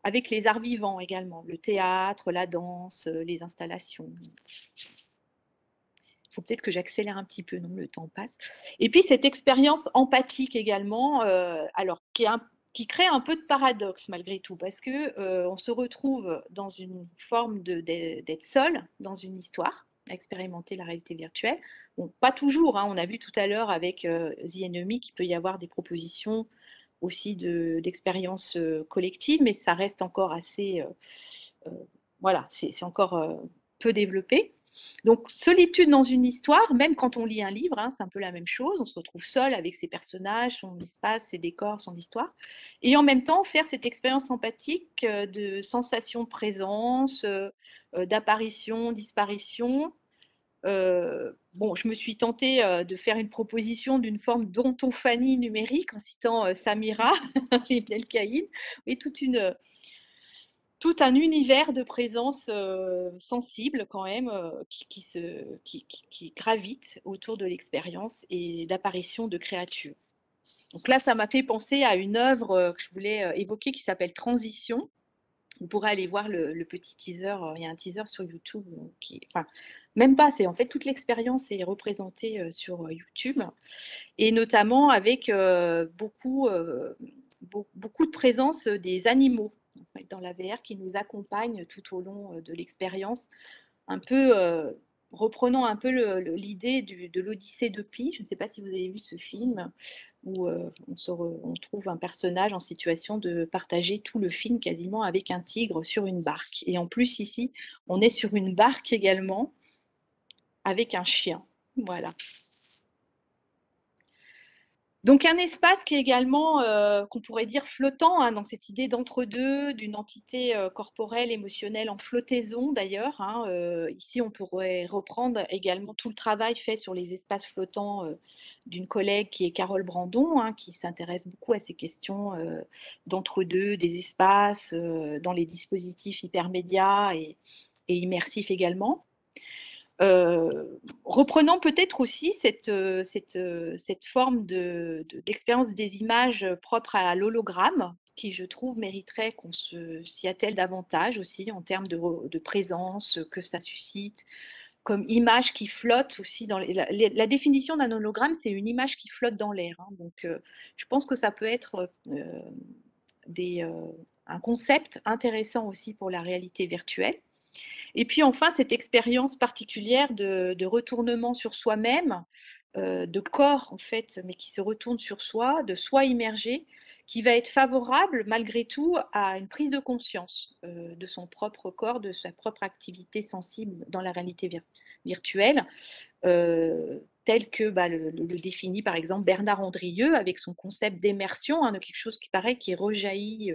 avec les arts vivants également, le théâtre, la danse, les installations. Il faut peut-être que j'accélère un petit peu, non, le temps passe. Et puis cette expérience empathique également, alors qui crée un peu de paradoxe malgré tout, parce que on se retrouve dans une forme d'être seul dans une histoire, à expérimenter la réalité virtuelle. Bon, pas toujours, hein, on a vu tout à l'heure avec The Enemy qu'il peut y avoir des propositions aussi d'expériences collectives, mais ça reste encore assez, voilà, c'est encore peu développé. Donc, solitude dans une histoire, même quand on lit un livre, hein, c'est un peu la même chose. On se retrouve seul avec ses personnages, son espace, ses décors, son histoire. Et en même temps, faire cette expérience empathique de sensation de présence, d'apparition, disparition. Bon, je me suis tentée de faire une proposition d'une forme d'ontophanie numérique en citant Samira Ibn El-Kaïd. Et tout un univers de présence sensible quand même qui gravite autour de l'expérience et d'apparition de créatures. Donc là, ça m'a fait penser à une œuvre que je voulais évoquer qui s'appelle Transition. Vous pourrez aller voir le petit teaser, il y a un teaser sur YouTube enfin, même pas, c'est en fait toute l'expérience est représentée sur YouTube et notamment avec beaucoup de présence des animaux dans la VR qui nous accompagnent tout au long de l'expérience, un peu reprenant un peu l'idée de l'Odyssée de Pi. Je ne sais pas si vous avez vu ce film où on trouve un personnage en situation de partager tout le film quasiment avec un tigre sur une barque. Et en plus ici, on est sur une barque également avec un chien. Voilà. Donc un espace qui est également, qu'on pourrait dire flottant, hein, dans cette idée d'entre-deux, d'une entité corporelle, émotionnelle en flottaison d'ailleurs. Hein, ici, on pourrait reprendre également tout le travail fait sur les espaces flottants d'une collègue qui est Carole Brandon, hein, qui s'intéresse beaucoup à ces questions d'entre-deux, des espaces, dans les dispositifs hypermédias et immersifs également. Reprenant peut-être aussi cette forme d'expérience des images propres à l'hologramme, qui je trouve mériterait qu'on s'y attelle davantage aussi en termes de présence que ça suscite, comme image qui flotte aussi. La définition d'un hologramme, c'est une image qui flotte dans l'air. Hein, donc je pense que ça peut être un concept intéressant aussi pour la réalité virtuelle. Et puis enfin, cette expérience particulière de retournement sur soi-même, de corps en fait, mais qui se retourne sur soi, de soi immergé, qui va être favorable malgré tout à une prise de conscience de son propre corps, de sa propre activité sensible dans la réalité virtuelle, tel que le définit par exemple Bernard Andrieux avec son concept d'immersion, hein, de quelque chose qui paraît qui rejaillit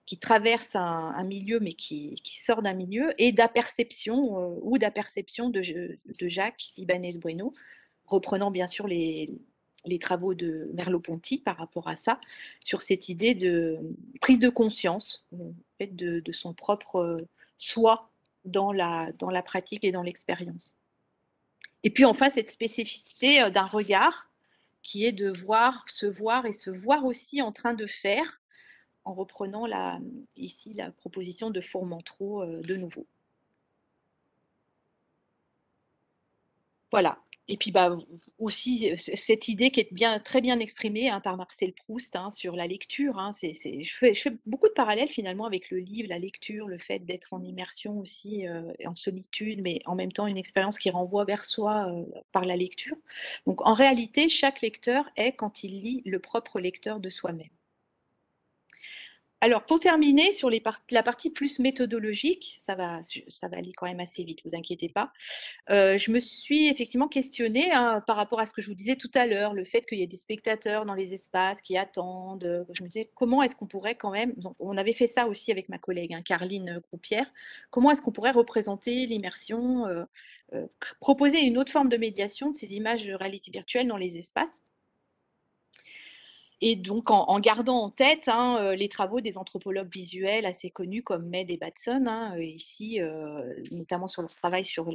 qui traverse un milieu, mais qui sort d'un milieu, et d'aperception, ou d'aperception de Jacques Ibanez Bueno, reprenant bien sûr les travaux de Merleau-Ponty par rapport à ça, sur cette idée de prise de conscience en fait, de son propre soi dans la pratique et dans l'expérience. Et puis enfin, cette spécificité d'un regard qui est de se voir et se voir aussi en train de faire, en reprenant ici la proposition de Fourmentreau de nouveau. Voilà. Et puis aussi cette idée qui est très bien exprimée hein, par Marcel Proust hein, sur la lecture. Hein, je fais beaucoup de parallèles finalement avec le livre, la lecture, le fait d'être en immersion aussi, en solitude, mais en même temps une expérience qui renvoie vers soi par la lecture. Donc en réalité, chaque lecteur est, quand il lit, le propre lecteur de soi-même. Alors, pour terminer, sur la partie plus méthodologique, ça va aller quand même assez vite, vous inquiétez pas. Je me suis effectivement questionnée hein, par rapport à ce que je vous disais tout à l'heure, le fait qu'il y ait des spectateurs dans les espaces qui attendent. Je me disais, comment est-ce qu'on pourrait quand même, donc, on avait fait ça aussi avec ma collègue hein, Carline Croupière, comment est-ce qu'on pourrait représenter l'immersion, proposer une autre forme de médiation de ces images de réalité virtuelle dans les espaces. Et donc, en gardant en tête hein, les travaux des anthropologues visuels assez connus comme Mead et Batson, hein, ici, notamment sur leur travail sur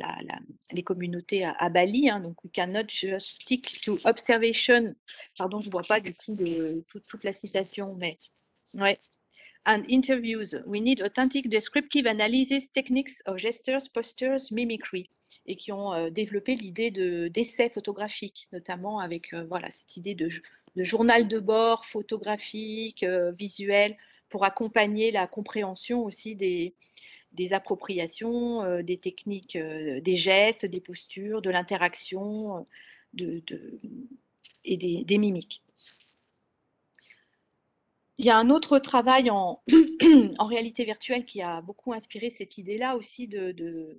les communautés à Bali. Hein, donc, we cannot just stick to observation. Pardon, je ne vois pas du coup toute la citation, mais ouais. And interviews, we need authentic descriptive analysis techniques of gestures, postures, mimicry, et qui ont développé l'idée d'essais photographiques, notamment avec voilà, cette idée de journal de bord photographique, visuel, pour accompagner la compréhension aussi des appropriations, des techniques, des gestes, des postures, de l'interaction et des mimiques. Il y a un autre travail en réalité virtuelle qui a beaucoup inspiré cette idée-là aussi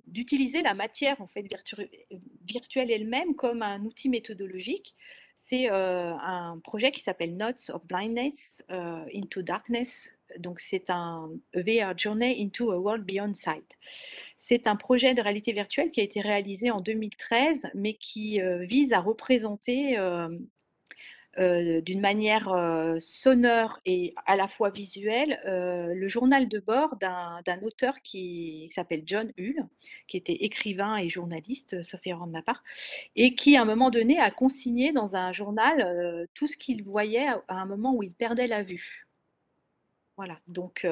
d'utiliser la matière en fait, virtuelle elle-même comme un outil méthodologique. C'est un projet qui s'appelle Notes of Blindness into Darkness. Donc c'est un VR Journey into a World Beyond Sight. C'est un projet de réalité virtuelle qui a été réalisé en 2013, mais qui vise à représenter d'une manière sonore et à la fois visuelle, le journal de bord d'un auteur qui s'appelle John Hull, qui était écrivain et journaliste, sauf erreur de ma part, et qui, à un moment donné, a consigné dans un journal tout ce qu'il voyait à un moment où il perdait la vue. Voilà, donc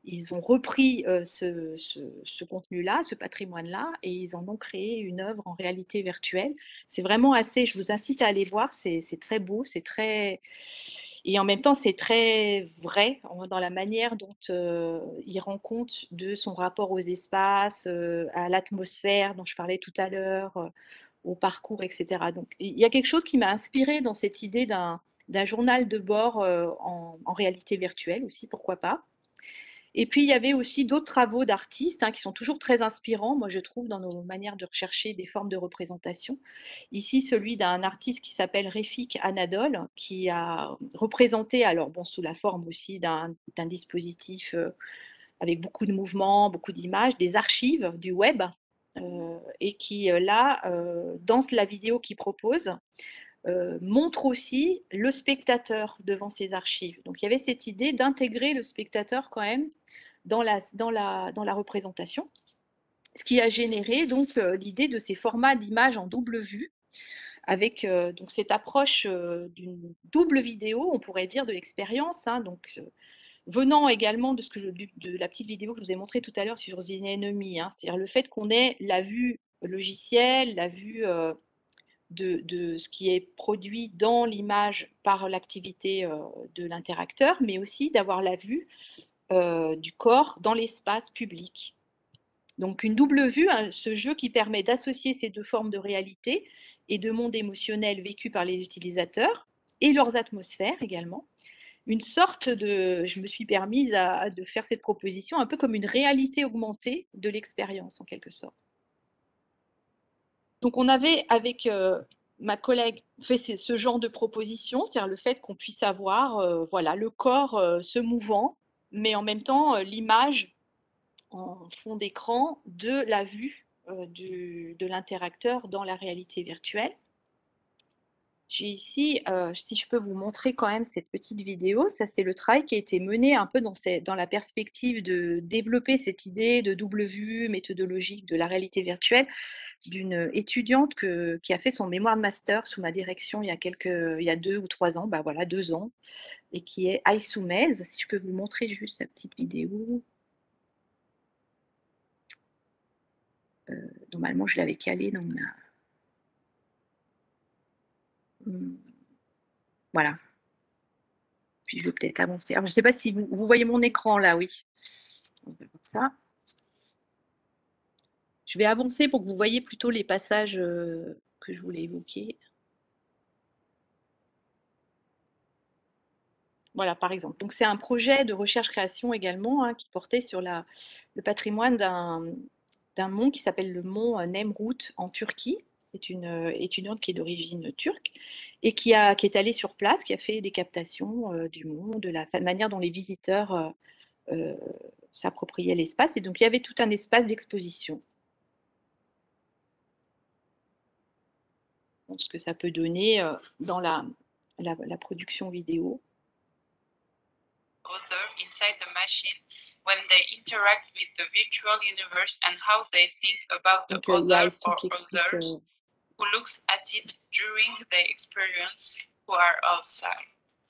ils ont repris ce contenu-là, ce patrimoine-là, et ils en ont créé une œuvre en réalité virtuelle. C'est vraiment assez, je vous incite à aller voir, c'est très beau, c'est très... Et en même temps, c'est très vrai dans la manière dont il rend compte de son rapport aux espaces, à l'atmosphère dont je parlais tout à l'heure, au parcours, etc. Donc, il y a quelque chose qui m'a inspirée dans cette idée d'un journal de bord en réalité virtuelle aussi, pourquoi pas. Et puis, il y avait aussi d'autres travaux d'artistes hein, qui sont toujours très inspirants, moi je trouve, dans nos manières de rechercher des formes de représentation. Ici, celui d'un artiste qui s'appelle Refik Anadol, qui a représenté, alors bon, sous la forme aussi d'un dispositif avec beaucoup de mouvements, beaucoup d'images, des archives du web, et qui, là, dans la vidéo qu'il propose, montre aussi le spectateur devant ces archives. Donc il y avait cette idée d'intégrer le spectateur quand même dans la représentation, ce qui a généré donc l'idée de ces formats d'images en double vue, avec donc cette approche d'une double vidéo, on pourrait dire, de l'expérience, hein, donc venant également de la petite vidéo que je vous ai montrée tout à l'heure sur The Enemy, hein, c'est-à-dire le fait qu'on ait la vue logicielle, la vue de ce qui est produit dans l'image par l'activité de l'interacteur, mais aussi d'avoir la vue du corps dans l'espace public. Donc une double vue, hein, ce jeu qui permet d'associer ces deux formes de réalité et de monde émotionnel vécu par les utilisateurs et leurs atmosphères également. Une sorte de, je me suis permise de faire cette proposition un peu comme une réalité augmentée de l'expérience en quelque sorte. Donc on avait avec ma collègue fait ce genre de proposition, c'est-à-dire le fait qu'on puisse avoir voilà, le corps se mouvant, mais en même temps l'image en fond d'écran de la vue de l'interacteur dans la réalité virtuelle. J'ai ici, si je peux vous montrer quand même cette petite vidéo, ça c'est le travail qui a été mené un peu dans la perspective de développer cette idée de double vue méthodologique de la réalité virtuelle d'une étudiante qui a fait son mémoire de master sous ma direction il y a 2 ou 3 ans, bah voilà 2 ans, et qui est Aïssou Mez. Si je peux vous montrer juste sa petite vidéo. Normalement, je l'avais calée dans ma... Voilà. Puis je vais peut-être avancer. Alors, je ne sais pas si vous voyez mon écran là, oui. On va voir ça. Je vais avancer pour que vous voyez plutôt les passages que je voulais évoquer. Voilà, par exemple. Donc, c'est un projet de recherche-création également, hein, qui portait sur le patrimoine d'un mont qui s'appelle le mont Nemrut en Turquie. C'est une étudiante qui est d'origine turque et qui est allée sur place, qui a fait des captations du mont, de la manière dont les visiteurs euh, s'appropriaient l'espace. Et donc, il y avait tout un espace d'exposition. Ce que ça peut donner dans la production vidéo.
Other inside the machine when they interact with the virtual universe and how they think about the other or others who looks at it during their experience who are outside.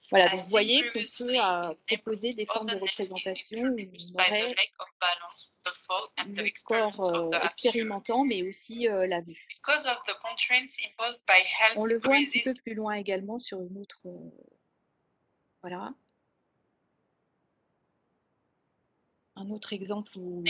Voilà, donc vous voyez qu'on peut proposer des formes de représentation où on aurait le corps expérimentant, mais aussi la vue. On le voit un petit peu plus loin également sur une autre... voilà. Un autre exemple où...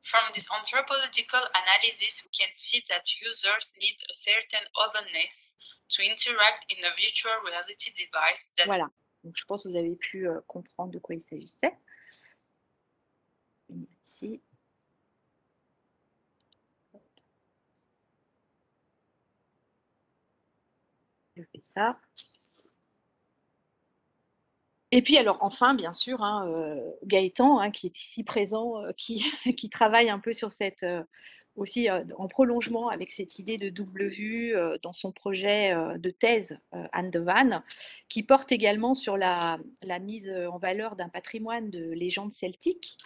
From this anthropological analysis, we can see that users need a certain otherness to interact in a virtual reality device.
Voilà, donc je pense que vous avez pu comprendre de quoi il s'agissait. Ici. Je fais ça. Et puis alors enfin, bien sûr, hein, Gaëtan, hein, qui est ici présent, qui travaille un peu sur cette, aussi en prolongement avec cette idée de double vue dans son projet de thèse Anne de Vannes, qui porte également sur la mise en valeur d'un patrimoine de légendes celtiques.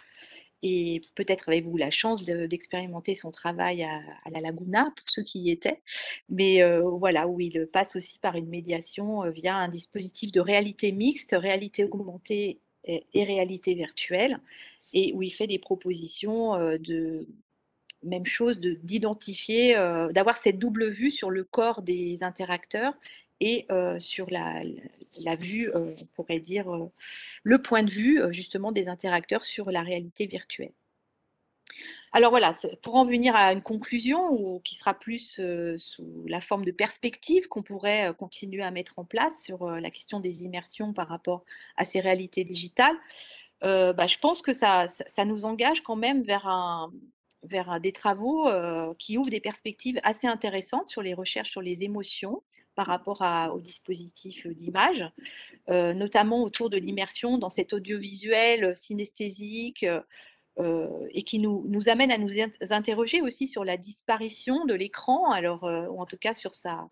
Et peut-être avez-vous la chance d'expérimenter son travail à la Laguna, pour ceux qui y étaient. Mais voilà, où il passe aussi par une médiation via un dispositif de réalité mixte, réalité augmentée et réalité virtuelle, et où il fait des propositions de même chose, d'identifier, d'avoir cette double vue sur le corps des interacteurs et sur la vue, on pourrait dire, le point de vue justement des interacteurs sur la réalité virtuelle. Alors voilà, pour en venir à une conclusion qui sera plus sous la forme de perspective qu'on pourrait continuer à mettre en place sur la question des immersions par rapport à ces réalités digitales, je pense que ça nous engage quand même vers des travaux qui ouvrent des perspectives assez intéressantes sur les recherches sur les émotions par rapport aux dispositifs d'image, notamment autour de l'immersion dans cet audiovisuel synesthésique et qui nous amène à nous interroger aussi sur la disparition de l'écran, alors, ou en tout cas sur son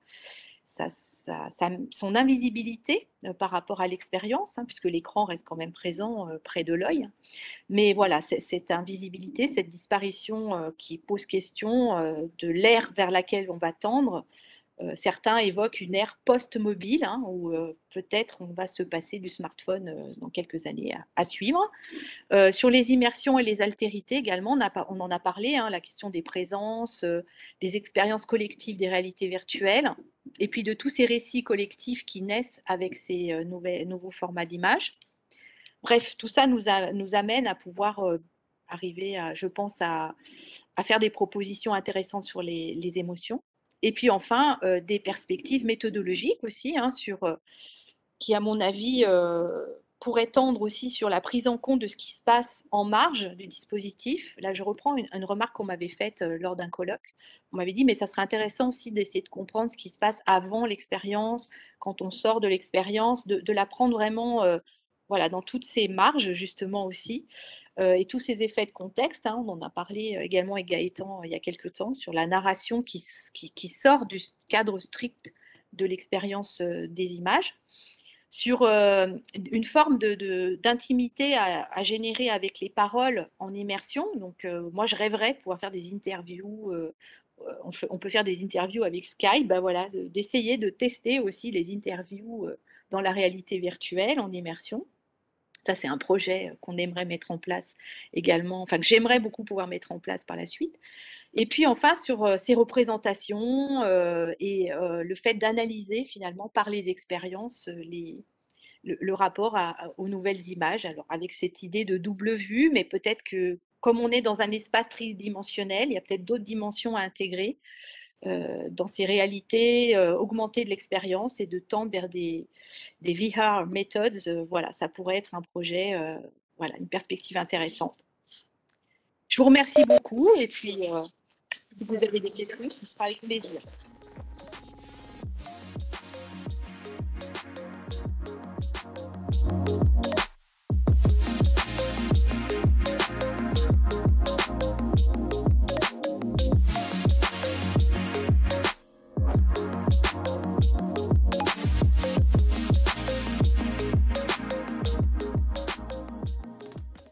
invisibilité par rapport à l'expérience, hein, puisque l'écran reste quand même présent près de l'œil. Mais voilà, cette invisibilité, cette disparition qui pose question de l'ère vers laquelle on va tendre. Certains évoquent une ère post-mobile, hein, où peut-être on va se passer du smartphone dans quelques années à suivre. Sur les immersions et les altérités également, on en a parlé, hein, la question des présences, des expériences collectives des réalités virtuelles, et puis de tous ces récits collectifs qui naissent avec ces nouveaux formats d'images. Bref, tout ça nous amène à pouvoir arriver, je pense, à faire des propositions intéressantes sur les émotions. Et puis enfin, des perspectives méthodologiques aussi, hein, qui, à mon avis, pourraient tendre aussi sur la prise en compte de ce qui se passe en marge du dispositif. Là, je reprends une remarque qu'on m'avait faite lors d'un colloque. On m'avait dit, mais ça serait intéressant aussi d'essayer de comprendre ce qui se passe avant l'expérience, quand on sort de l'expérience, de la prendre vraiment voilà, dans toutes ces marges, justement aussi, et tous ces effets de contexte, hein, on en a parlé également avec Gaëtan il y a quelques temps, sur la narration qui sort du cadre strict de l'expérience des images, sur une forme d'intimité à générer avec les paroles en immersion. Donc, moi, je rêverais de pouvoir faire des interviews. On peut faire des interviews avec Skype, ben voilà, d'essayer de tester aussi les interviews dans la réalité virtuelle en immersion. Ça, c'est un projet qu'on aimerait mettre en place également, enfin que j'aimerais beaucoup pouvoir mettre en place par la suite. Et puis enfin, sur ces représentations et le fait d'analyser finalement par les expériences le rapport aux nouvelles images, alors avec cette idée de double vue, mais peut-être que comme on est dans un espace tridimensionnel, il y a peut-être d'autres dimensions à intégrer. dans ces réalités augmentées de l'expérience et de tendre vers des VR methods. Voilà, ça pourrait être un projet, voilà, une perspective intéressante. Je vous remercie beaucoup et puis si vous avez des questions, ce sera avec plaisir.